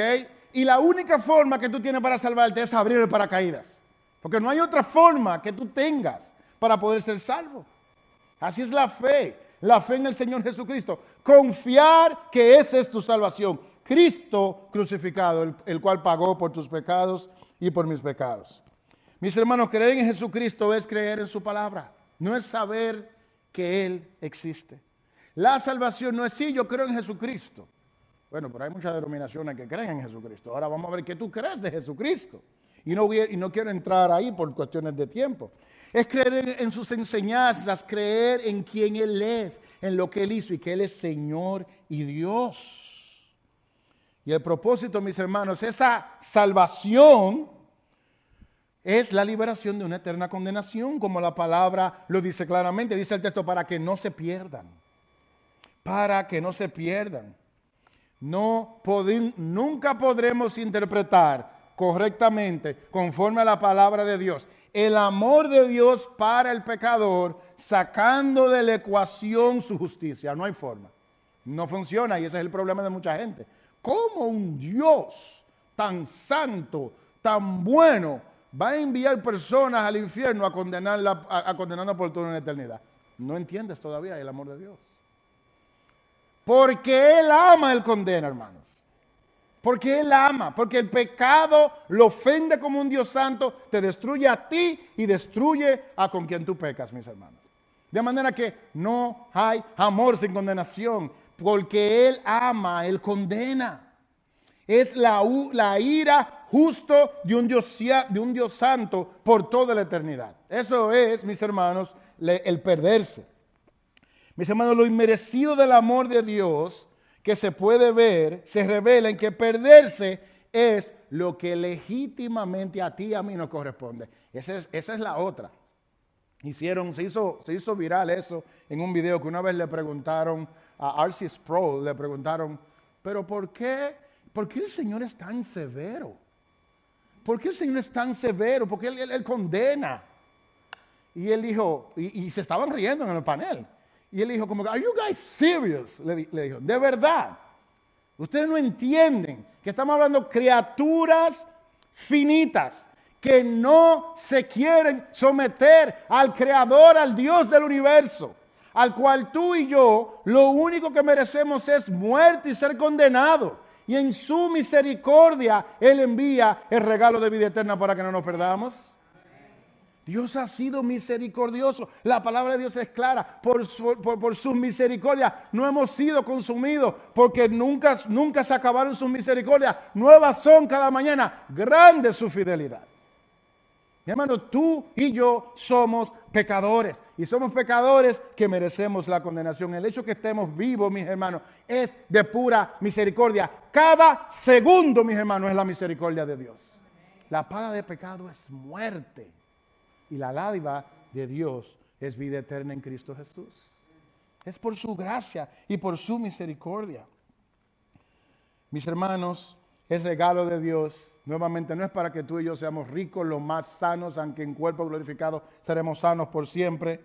Y la única forma que tú tienes para salvarte es abrir el paracaídas. Porque no hay otra forma que tú tengas para poder ser salvo. Así es la fe en el Señor Jesucristo. Confiar que esa es tu salvación. Cristo crucificado, el cual pagó por tus pecados y por mis pecados. Mis hermanos, creer en Jesucristo es creer en su palabra. No es saber que Él existe. La salvación no es sí, yo creo en Jesucristo. Bueno, pero hay muchas denominaciones que creen en Jesucristo. Ahora vamos a ver qué tú crees de Jesucristo. Y no quiero entrar ahí por cuestiones de tiempo. Es creer en sus enseñanzas, creer en quién Él es, en lo que Él hizo y que Él es Señor y Dios. Y el propósito, mis hermanos, esa salvación es la liberación de una eterna condenación, como la palabra lo dice claramente. Dice el texto, para que no se pierdan. Para que no se pierdan. Nunca podremos interpretar correctamente, conforme a la palabra de Dios, el amor de Dios para el pecador, sacando de la ecuación su justicia. No hay forma. No funciona y ese es el problema de mucha gente. ¿Cómo un Dios tan santo, tan bueno, va a enviar personas al infierno a condenarla por toda una eternidad? No entiendes todavía el amor de Dios. Porque Él ama, Él condena, hermanos. Porque Él ama, porque el pecado lo ofende como un Dios santo, te destruye a ti y destruye a con quien tú pecas, mis hermanos. De manera que no hay amor sin condenación, porque Él ama, Él condena. Es la ira justo de un Dios santo por toda la eternidad. Eso es, mis hermanos, el perderse. Mis hermanos, lo inmerecido del amor de Dios que se puede ver, se revela en que perderse es lo que legítimamente a ti y a mí nos corresponde. Esa es la otra. Se hizo viral eso en un video que una vez le preguntaron a R.C. Sproul, le preguntaron, pero ¿por qué el Señor es tan severo? ¿Por qué el Señor es tan severo? ¿Por qué Él condena? Y él dijo, y se estaban riendo en el panel. Y él dijo como, ¿Are you guys serious? Le dijo, de verdad. Ustedes no entienden que estamos hablando de criaturas finitas que no se quieren someter al Creador, al Dios del universo, al cual tú y yo lo único que merecemos es muerte y ser condenado. y en su misericordia Él envía el regalo de vida eterna para que no nos perdamos. Dios ha sido misericordioso. La palabra de Dios es clara. Por su misericordia no hemos sido consumidos, porque nunca se acabaron sus misericordias. Nuevas son cada mañana. Grande es su fidelidad. Mi hermano, tú y yo somos pecadores. Y somos pecadores que merecemos la condenación. El hecho que estemos vivos, mis hermanos, es de pura misericordia. Cada segundo, mis hermanos, es la misericordia de Dios. La paga de pecado es muerte. Y la dádiva de Dios es vida eterna en Cristo Jesús. Es por su gracia y por su misericordia. Mis hermanos, el regalo de Dios, nuevamente, no es para que tú y yo seamos ricos, los más sanos, aunque en cuerpo glorificado seremos sanos por siempre.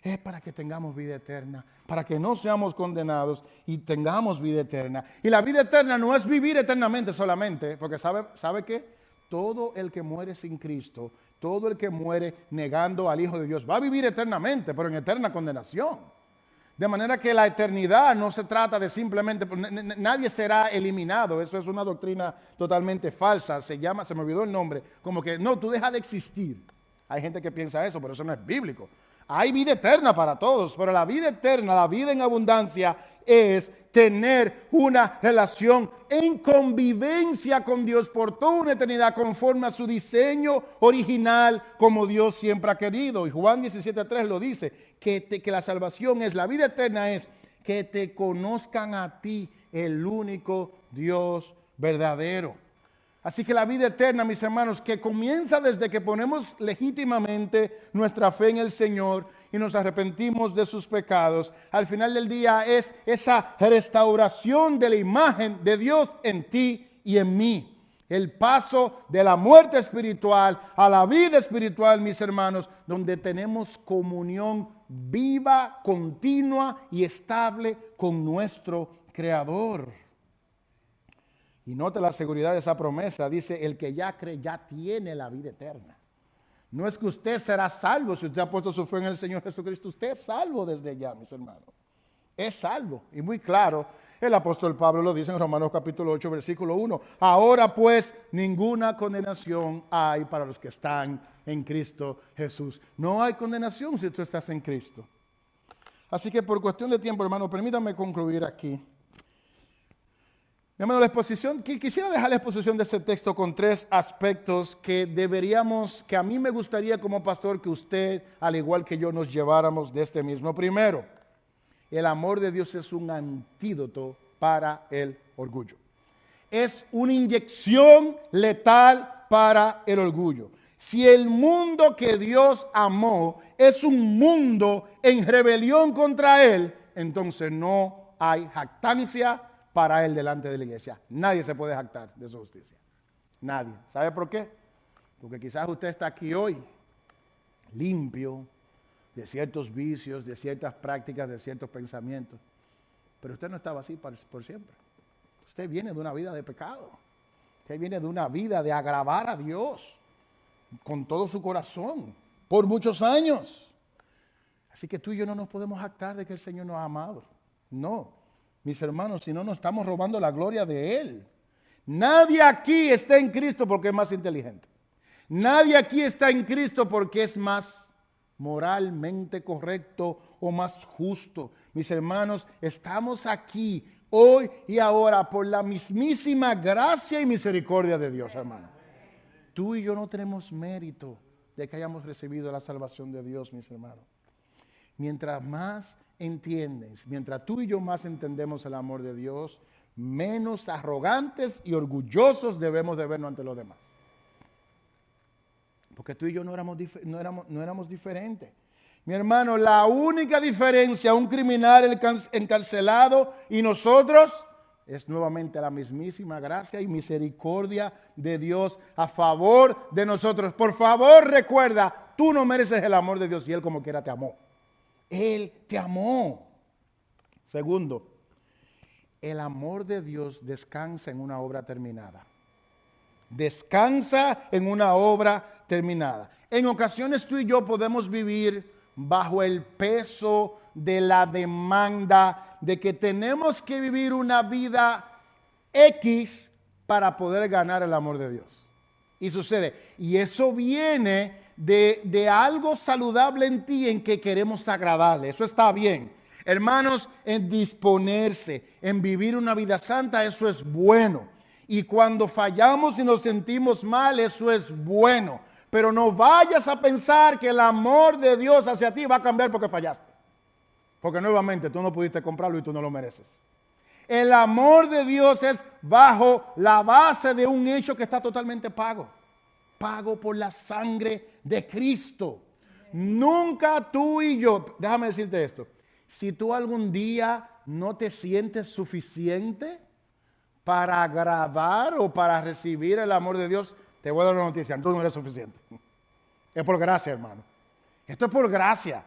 Es para que tengamos vida eterna, para que no seamos condenados y tengamos vida eterna. Y la vida eterna no es vivir eternamente solamente, porque ¿sabe qué? Todo el que muere sin Cristo, todo el que muere negando al Hijo de Dios, va a vivir eternamente, pero en eterna condenación. De manera que la eternidad no se trata de simplemente, nadie será eliminado. Eso es una doctrina totalmente falsa. Se me olvidó el nombre, como que no, tú dejas de existir. Hay gente que piensa eso, pero eso no es bíblico. Hay vida eterna para todos, pero la vida eterna, la vida en abundancia, es tener una relación en convivencia con Dios por toda una eternidad, conforme a su diseño original, como Dios siempre ha querido. Y Juan 17:3 lo dice, que la salvación es, la vida eterna es, que te conozcan a ti, el único Dios verdadero. Así que la vida eterna, mis hermanos, que comienza desde que ponemos legítimamente nuestra fe en el Señor y nos arrepentimos de sus pecados, al final del día es esa restauración de la imagen de Dios en ti y en mí. El paso de la muerte espiritual a la vida espiritual, mis hermanos, donde tenemos comunión viva, continua y estable con nuestro Creador. Y note la seguridad de esa promesa. Dice, el que ya cree ya tiene la vida eterna. No es que usted será salvo si usted ha puesto su fe en el Señor Jesucristo. Usted es salvo desde ya, mis hermanos. Es salvo. Y muy claro, el apóstol Pablo lo dice en Romanos capítulo 8, versículo 1. Ahora pues, ninguna condenación hay para los que están en Cristo Jesús. No hay condenación si tú estás en Cristo. Así que por cuestión de tiempo, hermano, permítame concluir aquí. Mi hermano, quisiera dejar la exposición de este texto con 3 aspectos que que a mí me gustaría como pastor que usted, al igual que yo, nos lleváramos de este mismo. Primero, el amor de Dios es un antídoto para el orgullo. Es una inyección letal para el orgullo. Si el mundo que Dios amó es un mundo en rebelión contra Él, entonces no hay jactancia para Él delante de la iglesia. Nadie se puede jactar de su justicia. Nadie. ¿Sabe por qué? Porque quizás usted está aquí hoy limpio de ciertos vicios, de ciertas prácticas, de ciertos pensamientos. Pero usted no estaba así por siempre. Usted viene de una vida de pecado. Usted viene de una vida de agravar a Dios con todo su corazón por muchos años. Así que tú y yo no nos podemos jactar de que el Señor nos ha amado. No. Mis hermanos, si no nos estamos robando la gloria de Él. Nadie aquí está en Cristo porque es más inteligente. Nadie aquí está en Cristo porque es más moralmente correcto o más justo. Mis hermanos, estamos aquí hoy y ahora por la mismísima gracia y misericordia de Dios, hermano. Tú y yo no tenemos mérito de que hayamos recibido la salvación de Dios, mis hermanos. Mientras más entiendes, mientras tú y yo más entendemos el amor de Dios, menos arrogantes y orgullosos debemos de vernos ante los demás. Porque tú y yo no éramos diferentes. Mi hermano, la única diferencia, un criminal encarcelado y nosotros, es nuevamente la mismísima gracia y misericordia de Dios a favor de nosotros. Por favor, recuerda, tú no mereces el amor de Dios y Él como quiera te amó. Él te amó. Segundo, el amor de Dios descansa en una obra terminada. Descansa en una obra terminada. En ocasiones tú y yo podemos vivir bajo el peso de la demanda de que tenemos que vivir una vida X para poder ganar el amor de Dios. Y sucede, y eso viene de algo saludable en ti, en que queremos agradarle. Eso está bien. Hermanos, en disponerse, en vivir una vida santa, eso es bueno. Y cuando fallamos y nos sentimos mal, eso es bueno. Pero no vayas a pensar que el amor de Dios hacia ti va a cambiar porque fallaste. Porque nuevamente tú no pudiste comprarlo y tú no lo mereces. El amor de Dios es bajo la base de un hecho que está totalmente pago. Pago por la sangre de Cristo. Nunca tú y yo, déjame decirte esto, si tú algún día no te sientes suficiente para agradar o para recibir el amor de Dios, te voy a dar una noticia, tú no eres suficiente. Es por gracia, hermano. Esto es por gracia.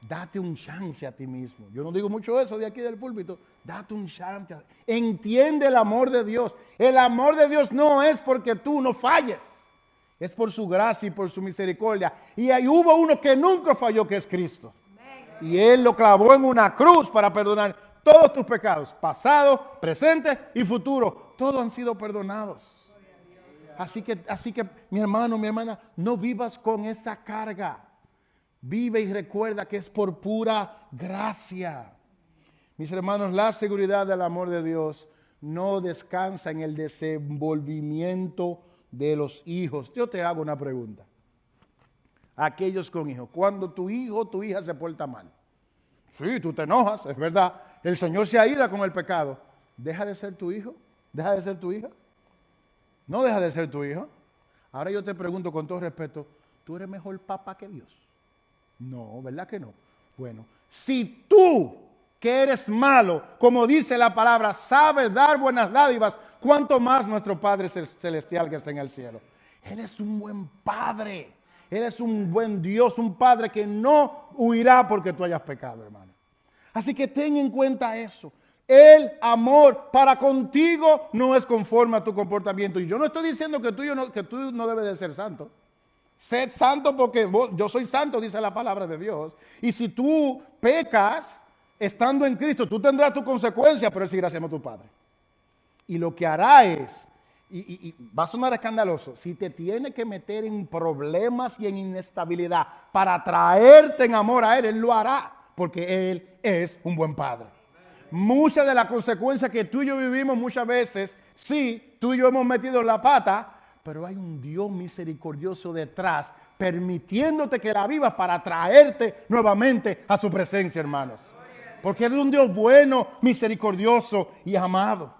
Date un chance a ti mismo. Yo no digo mucho eso de aquí del púlpito. Date un chance. Entiende el amor de Dios. El amor de Dios no es porque tú no falles. Es por su gracia y por su misericordia. Y ahí hubo uno que nunca falló, que es Cristo. Y Él lo clavó en una cruz para perdonar todos tus pecados. Pasado, presente y futuro. Todos han sido perdonados. Así que mi hermano, mi hermana, no vivas con esa carga. Vive y recuerda que es por pura gracia. Mis hermanos, la seguridad del amor de Dios no descansa en el desenvolvimiento de los hijos. Yo te hago una pregunta. Aquellos con hijos, cuando tu hijo o tu hija se porta mal, sí, tú te enojas, es verdad, el Señor se aira con el pecado. ¿Deja de ser tu hijo? ¿Deja de ser tu hija? No deja de ser tu hijo. Ahora yo te pregunto con todo respeto, ¿tú eres mejor papá que Dios? No, ¿verdad que no? Bueno, si tú, que eres malo, como dice la palabra, sabes dar buenas dádivas, ¿cuánto más nuestro Padre Celestial que está en el cielo? Él es un buen Padre. Él es un buen Dios, un Padre que no huirá porque tú hayas pecado, hermano. Así que ten en cuenta eso. El amor para contigo no es conforme a tu comportamiento. Y yo no estoy diciendo que tú no debes de ser santo. Sed santo porque yo soy santo, dice la palabra de Dios. Y si tú pecas estando en Cristo, tú tendrás tu consecuencia, pero Él seguirá siendo tu Padre. Y lo que hará es, y va a sonar escandaloso, si te tiene que meter en problemas y en inestabilidad para traerte en amor a Él, Él lo hará, porque Él es un buen Padre. Muchas de las consecuencias que tú y yo vivimos muchas veces, sí, tú y yo hemos metido la pata, pero hay un Dios misericordioso detrás, permitiéndote que la vivas para traerte nuevamente a su presencia, hermanos. Porque Él es un Dios bueno, misericordioso y amado.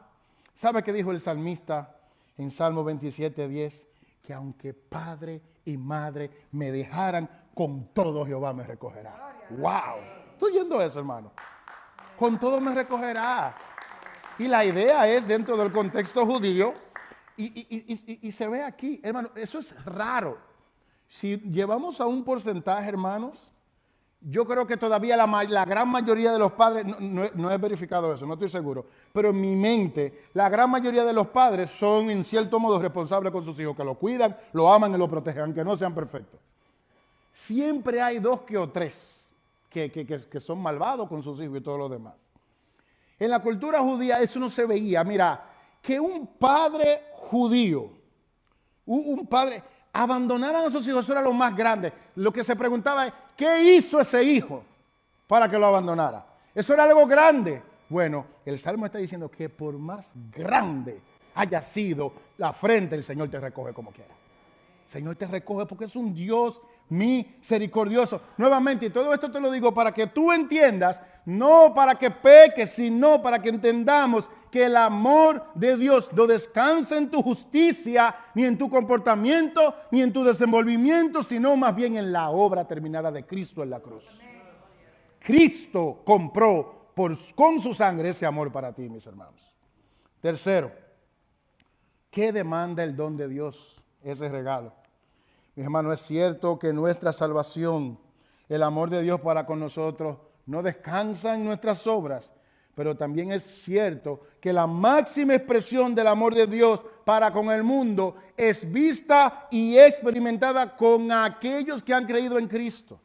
¿Sabe qué dijo el salmista en Salmo 27:10? Que aunque padre y madre me dejaran, con todo Jehová me recogerá. ¡Wow! ¿Estoy oyendo eso, hermano? Con todo me recogerá. Y la idea es dentro del contexto judío, y se ve aquí, hermano, eso es raro. Si llevamos a un porcentaje, hermanos, yo creo que todavía la gran mayoría de los padres, no he verificado eso, no estoy seguro, pero en mi mente, la gran mayoría de los padres son en cierto modo responsables con sus hijos, que lo cuidan, lo aman y lo protegen, aunque no sean perfectos. Siempre hay 2 o 3 que son malvados con sus hijos y todo lo demás. En la cultura judía eso no se veía. Mira, que un padre judío, un padre, abandonaran a sus hijos, eso era lo más grande. Lo que se preguntaba es, ¿qué hizo ese hijo para que lo abandonara? Eso era algo grande. Bueno, el Salmo está diciendo que por más grande haya sido la afrenta, el Señor te recoge como quiera. El Señor te recoge porque es un Dios misericordioso. Nuevamente, y todo esto te lo digo para que tú entiendas, no para que peques, sino para que entendamos que el amor de Dios no descansa en tu justicia, ni en tu comportamiento, ni en tu desenvolvimiento, sino más bien en la obra terminada de Cristo en la cruz. Cristo compró con su sangre ese amor para ti, mis hermanos. Tercero, ¿qué demanda el don de Dios? Ese regalo. Mis hermanos, es cierto que nuestra salvación, el amor de Dios para con nosotros, no descansa en nuestras obras, pero también es cierto que la máxima expresión del amor de Dios para con el mundo es vista y experimentada con aquellos que han creído en Cristo.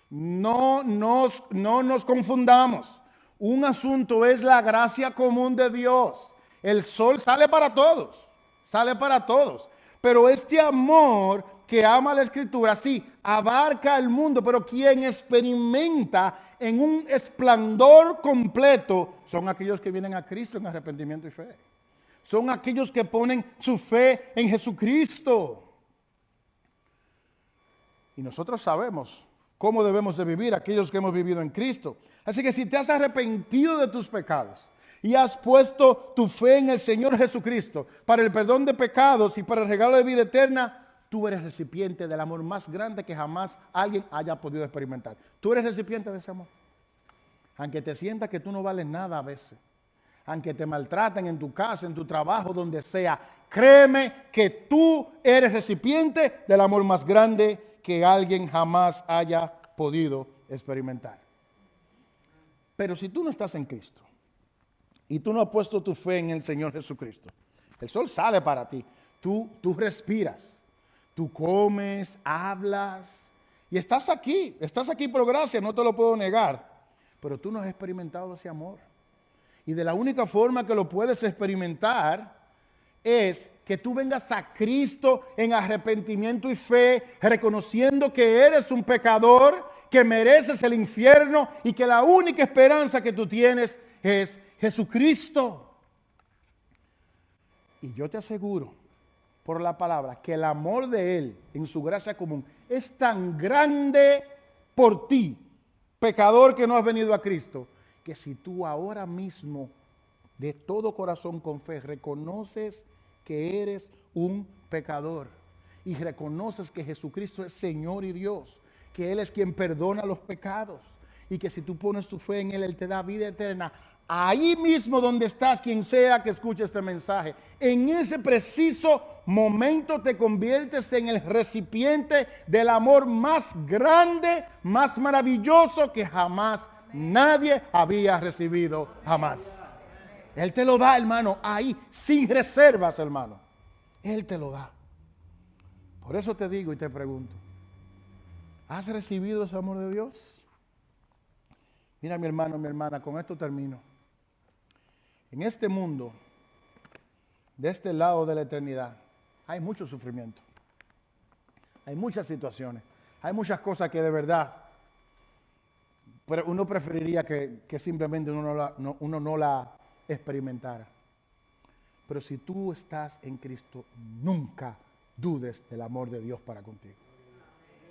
No nos confundamos. Un asunto es la gracia común de Dios. El sol sale para todos, sale para todos. Pero este amor que ama la Escritura, sí, abarca el mundo, pero quien experimenta en un esplendor completo son aquellos que vienen a Cristo en arrepentimiento y fe. Son aquellos que ponen su fe en Jesucristo. Y nosotros sabemos cómo debemos de vivir aquellos que hemos vivido en Cristo. Así que si te has arrepentido de tus pecados y has puesto tu fe en el Señor Jesucristo para el perdón de pecados y para el regalo de vida eterna, tú eres recipiente del amor más grande que jamás alguien haya podido experimentar. Tú eres recipiente de ese amor. Aunque te sientas que tú no vales nada a veces, aunque te maltraten en tu casa, en tu trabajo, donde sea, créeme que tú eres recipiente del amor más grande que alguien jamás haya podido experimentar. Pero si tú no estás en Cristo y tú no has puesto tu fe en el Señor Jesucristo, el sol sale para ti, tú respiras, tú comes, hablas y estás aquí por gracia, no te lo puedo negar, pero tú no has experimentado ese amor. Y de la única forma que lo puedes experimentar es que tú vengas a Cristo en arrepentimiento y fe, reconociendo que eres un pecador, que mereces el infierno y que la única esperanza que tú tienes es Jesucristo. Y yo te aseguro, por la palabra, que el amor de Él en su gracia común es tan grande por ti, pecador que no has venido a Cristo, que si tú ahora mismo de todo corazón con fe reconoces que eres un pecador y reconoces que Jesucristo es Señor y Dios, que Él es quien perdona los pecados y que si tú pones tu fe en Él, Él te da vida eterna. Ahí mismo donde estás, quien sea que escuche este mensaje, en ese preciso momento te conviertes en el recipiente del amor más grande, más maravilloso que jamás nadie había recibido jamás. Él te lo da, hermano, ahí, sin reservas, hermano. Él te lo da. Por eso te digo y te pregunto, ¿has recibido ese amor de Dios? Mira, mi hermano, mi hermana, con esto termino. En este mundo, de este lado de la eternidad, hay mucho sufrimiento. Hay muchas situaciones. Hay muchas cosas que de verdad pero uno preferiría que simplemente uno no la experimentara. Pero si tú estás en Cristo, nunca dudes del amor de Dios para contigo.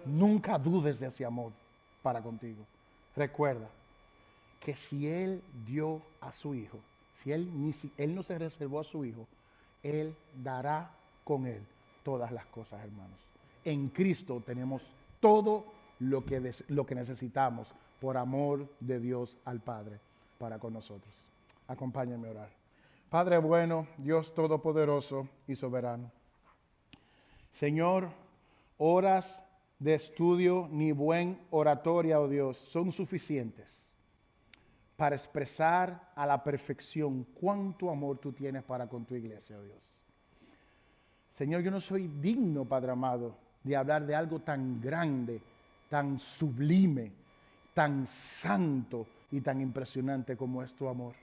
Nunca dudes de ese amor para contigo. Recuerda que si Él dio a su Hijo, si Él no se reservó a su Hijo, Él dará con Él todas las cosas, hermanos. En Cristo tenemos todo lo que necesitamos por amor de Dios al Padre para con nosotros. Acompáñenme a orar. Padre bueno, Dios todopoderoso y soberano. Señor, horas de estudio ni buen oratoria, oh Dios, son suficientes para expresar a la perfección cuánto amor tú tienes para con tu iglesia, oh Dios. Señor, yo no soy digno, Padre amado, de hablar de algo tan grande, tan sublime, tan santo y tan impresionante como es tu amor.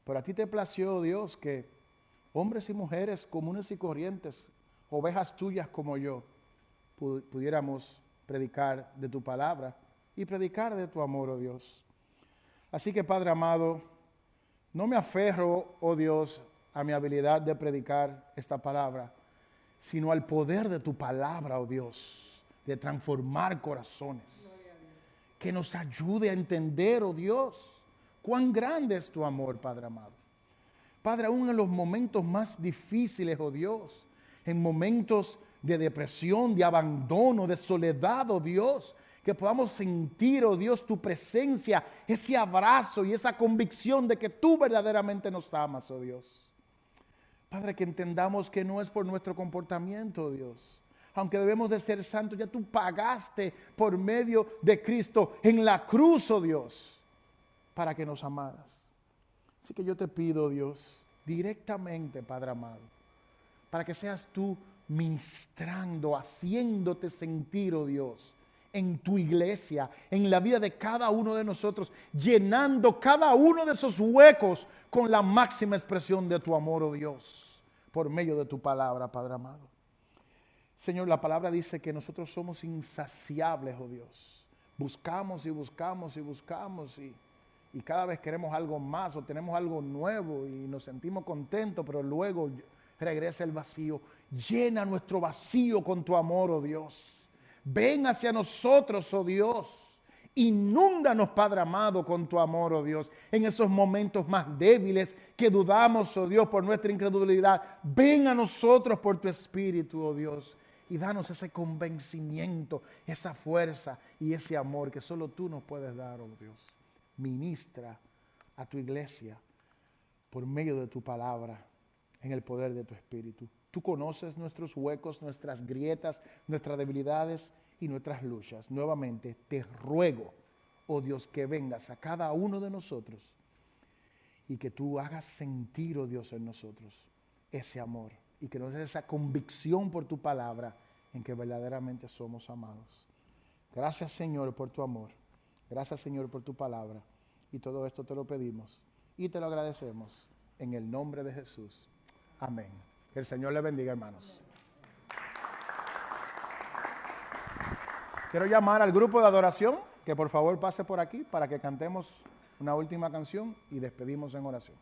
Pero a ti te plació, oh Dios, que hombres y mujeres comunes y corrientes, ovejas tuyas como yo, pudiéramos predicar de tu palabra y predicar de tu amor, oh Dios. Así que, Padre amado, no me aferro, oh Dios, a mi habilidad de predicar esta palabra, sino al poder de tu palabra, oh Dios, de transformar corazones. Que nos ayude a entender, oh Dios, cuán grande es tu amor, Padre amado. Padre, aún en los momentos más difíciles, oh Dios, en momentos de depresión, de abandono, de soledad, oh Dios, que podamos sentir, oh Dios, tu presencia, ese abrazo y esa convicción de que tú verdaderamente nos amas, oh Dios. Padre, que entendamos que no es por nuestro comportamiento, oh Dios. Aunque debemos de ser santos, ya tú pagaste por medio de Cristo en la cruz, oh Dios, para que nos amaras. Así que yo te pido, Dios, directamente, Padre amado, para que seas tú ministrando, haciéndote sentir, oh Dios, en tu iglesia, en la vida de cada uno de nosotros, llenando cada uno de esos huecos con la máxima expresión de tu amor, oh Dios, por medio de tu palabra, Padre amado. Señor, la palabra dice que nosotros somos insaciables, oh Dios. Buscamos y buscamos y buscamos y cada vez queremos algo más o tenemos algo nuevo y nos sentimos contentos, pero luego regresa el vacío. Llena nuestro vacío con tu amor, oh Dios. Ven hacia nosotros, oh Dios. Inúndanos, Padre amado, con tu amor, oh Dios. En esos momentos más débiles que dudamos, oh Dios, por nuestra incredulidad. Ven a nosotros por tu Espíritu, oh Dios. Y danos ese convencimiento, esa fuerza y ese amor que solo tú nos puedes dar, oh Dios. Ministra a tu iglesia por medio de tu palabra, en el poder de tu Espíritu. Tú conoces nuestros huecos, nuestras grietas, nuestras debilidades y nuestras luchas. Nuevamente te ruego, oh Dios, que vengas a cada uno de nosotros y que tú hagas sentir, oh Dios, en nosotros ese amor y que nos des esa convicción por tu palabra en que verdaderamente somos amados. Gracias, Señor, por tu amor. Gracias, Señor, por tu palabra. Y todo esto te lo pedimos y te lo agradecemos en el nombre de Jesús. Amén. Que el Señor le bendiga, hermanos. Quiero llamar al grupo de adoración que por favor pase por aquí para que cantemos una última canción y despedimos en oración.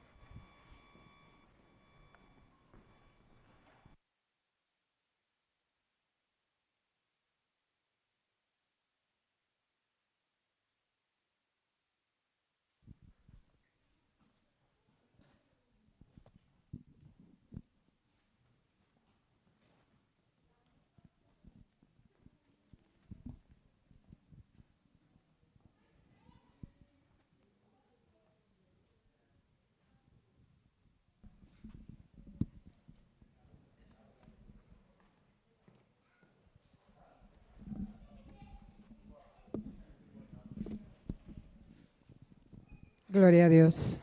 Gloria a Dios.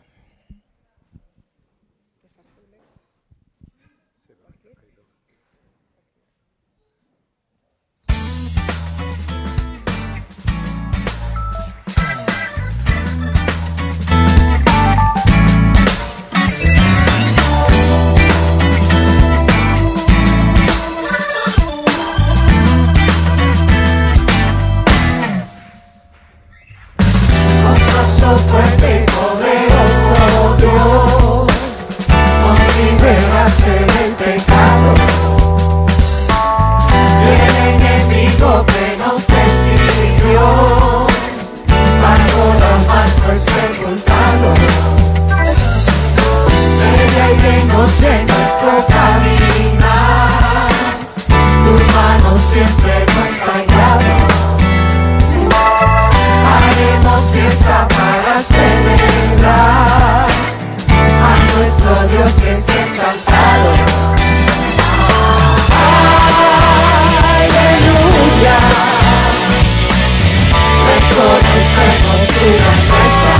Fuerte y poderoso Dios, nos liberaste del pecado, del enemigo que nos persiguió, bajo la mar fue sepultado. De día y de noche nuestro caminar, tus manos siempre nos han guiado. Haremos fiesta para celebrar a nuestro Dios que es exaltado. Aleluya, reconocemos tu grandeza.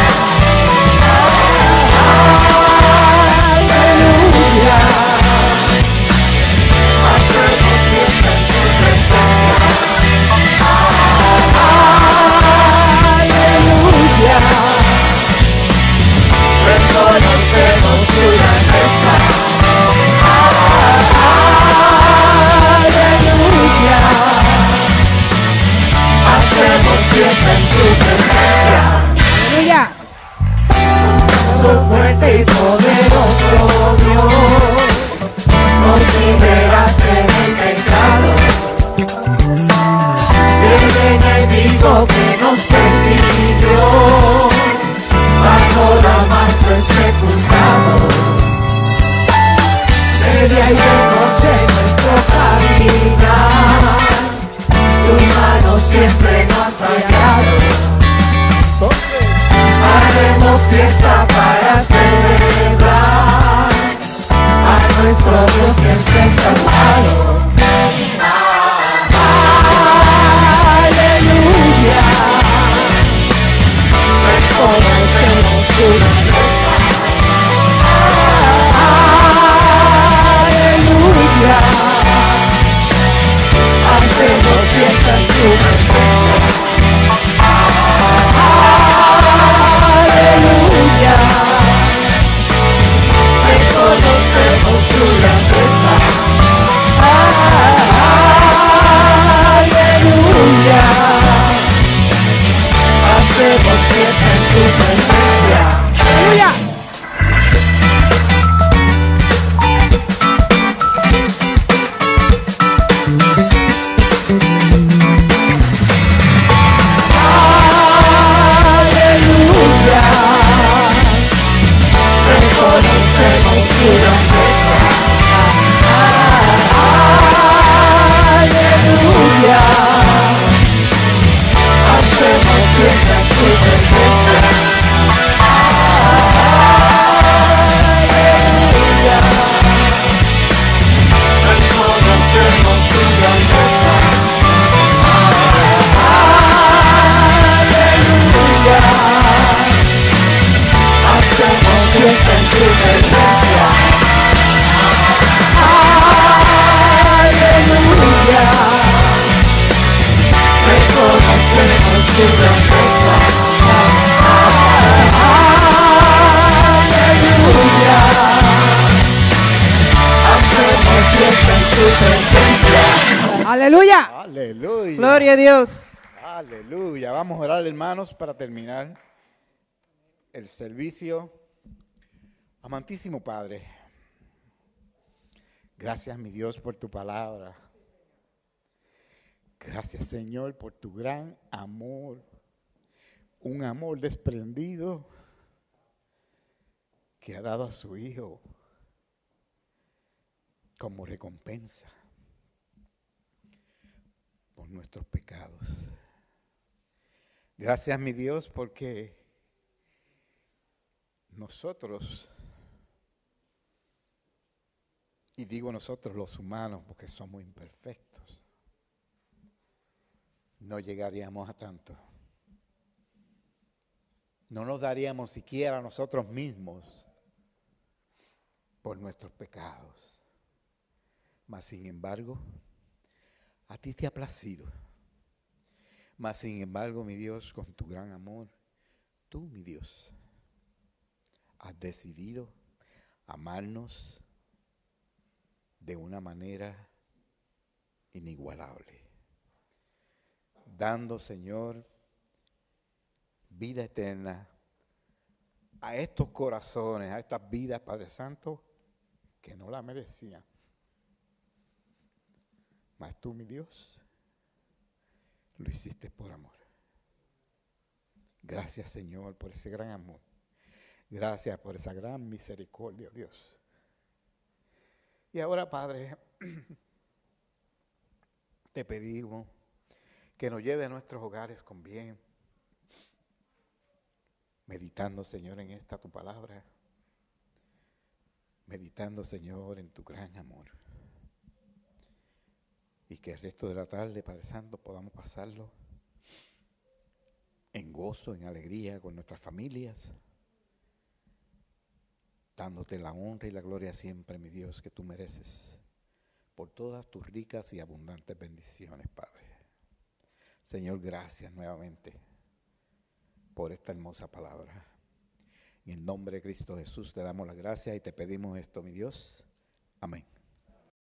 Aleluya, hacemos fiesta en tu presencia. Reconocemos tu grandeza. Aleluya, hacemos fiesta en tu presencia. Aleluya. Su fuerte y poderoso Dios, nos liberaste del pecado, del enemigo que nos persiguió, bajo la mar fue sepultado. De día y de noche nuestro caminar, tus manos siempre nos han guiado. Haremos fiesta para celebrar a nuestro Dios que es exaltado. Aleluya, reconocemos tu grandeza. Aleluya, hacemos fiesta en tu presencia. Aleluya. Aleluya. Gloria a Dios. Aleluya. Vamos a orar, hermanos, para terminar el servicio. Amantísimo Padre, gracias, mi Dios, por tu palabra. Gracias, Señor, por tu gran amor. Un amor desprendido que ha dado a su Hijo como recompensa por nuestros pecados. Gracias, mi Dios, porque nosotros, y digo nosotros los humanos porque somos imperfectos, no llegaríamos a tanto. No nos daríamos siquiera a nosotros mismos por nuestros pecados. Mas sin embargo, a ti te ha placido. Mas sin embargo, mi Dios, con tu gran amor, tú, mi Dios, has decidido amarnos de una manera inigualable, dando, Señor, vida eterna a estos corazones, a estas vidas, Padre Santo, que no la merecían. Mas tú, mi Dios, lo hiciste por amor. Gracias, Señor, por ese gran amor. Gracias por esa gran misericordia, Dios. Y ahora, Padre, te pedimos que nos lleve a nuestros hogares con bien, meditando, Señor, en esta tu palabra, meditando, Señor, en tu gran amor. Y que el resto de la tarde, Padre Santo, podamos pasarlo en gozo, en alegría con nuestras familias, dándote la honra y la gloria siempre, mi Dios, que tú mereces, por todas tus ricas y abundantes bendiciones, Padre. Señor, gracias nuevamente por esta hermosa palabra. En el nombre de Cristo Jesús te damos las gracias y te pedimos esto, mi Dios. Amén.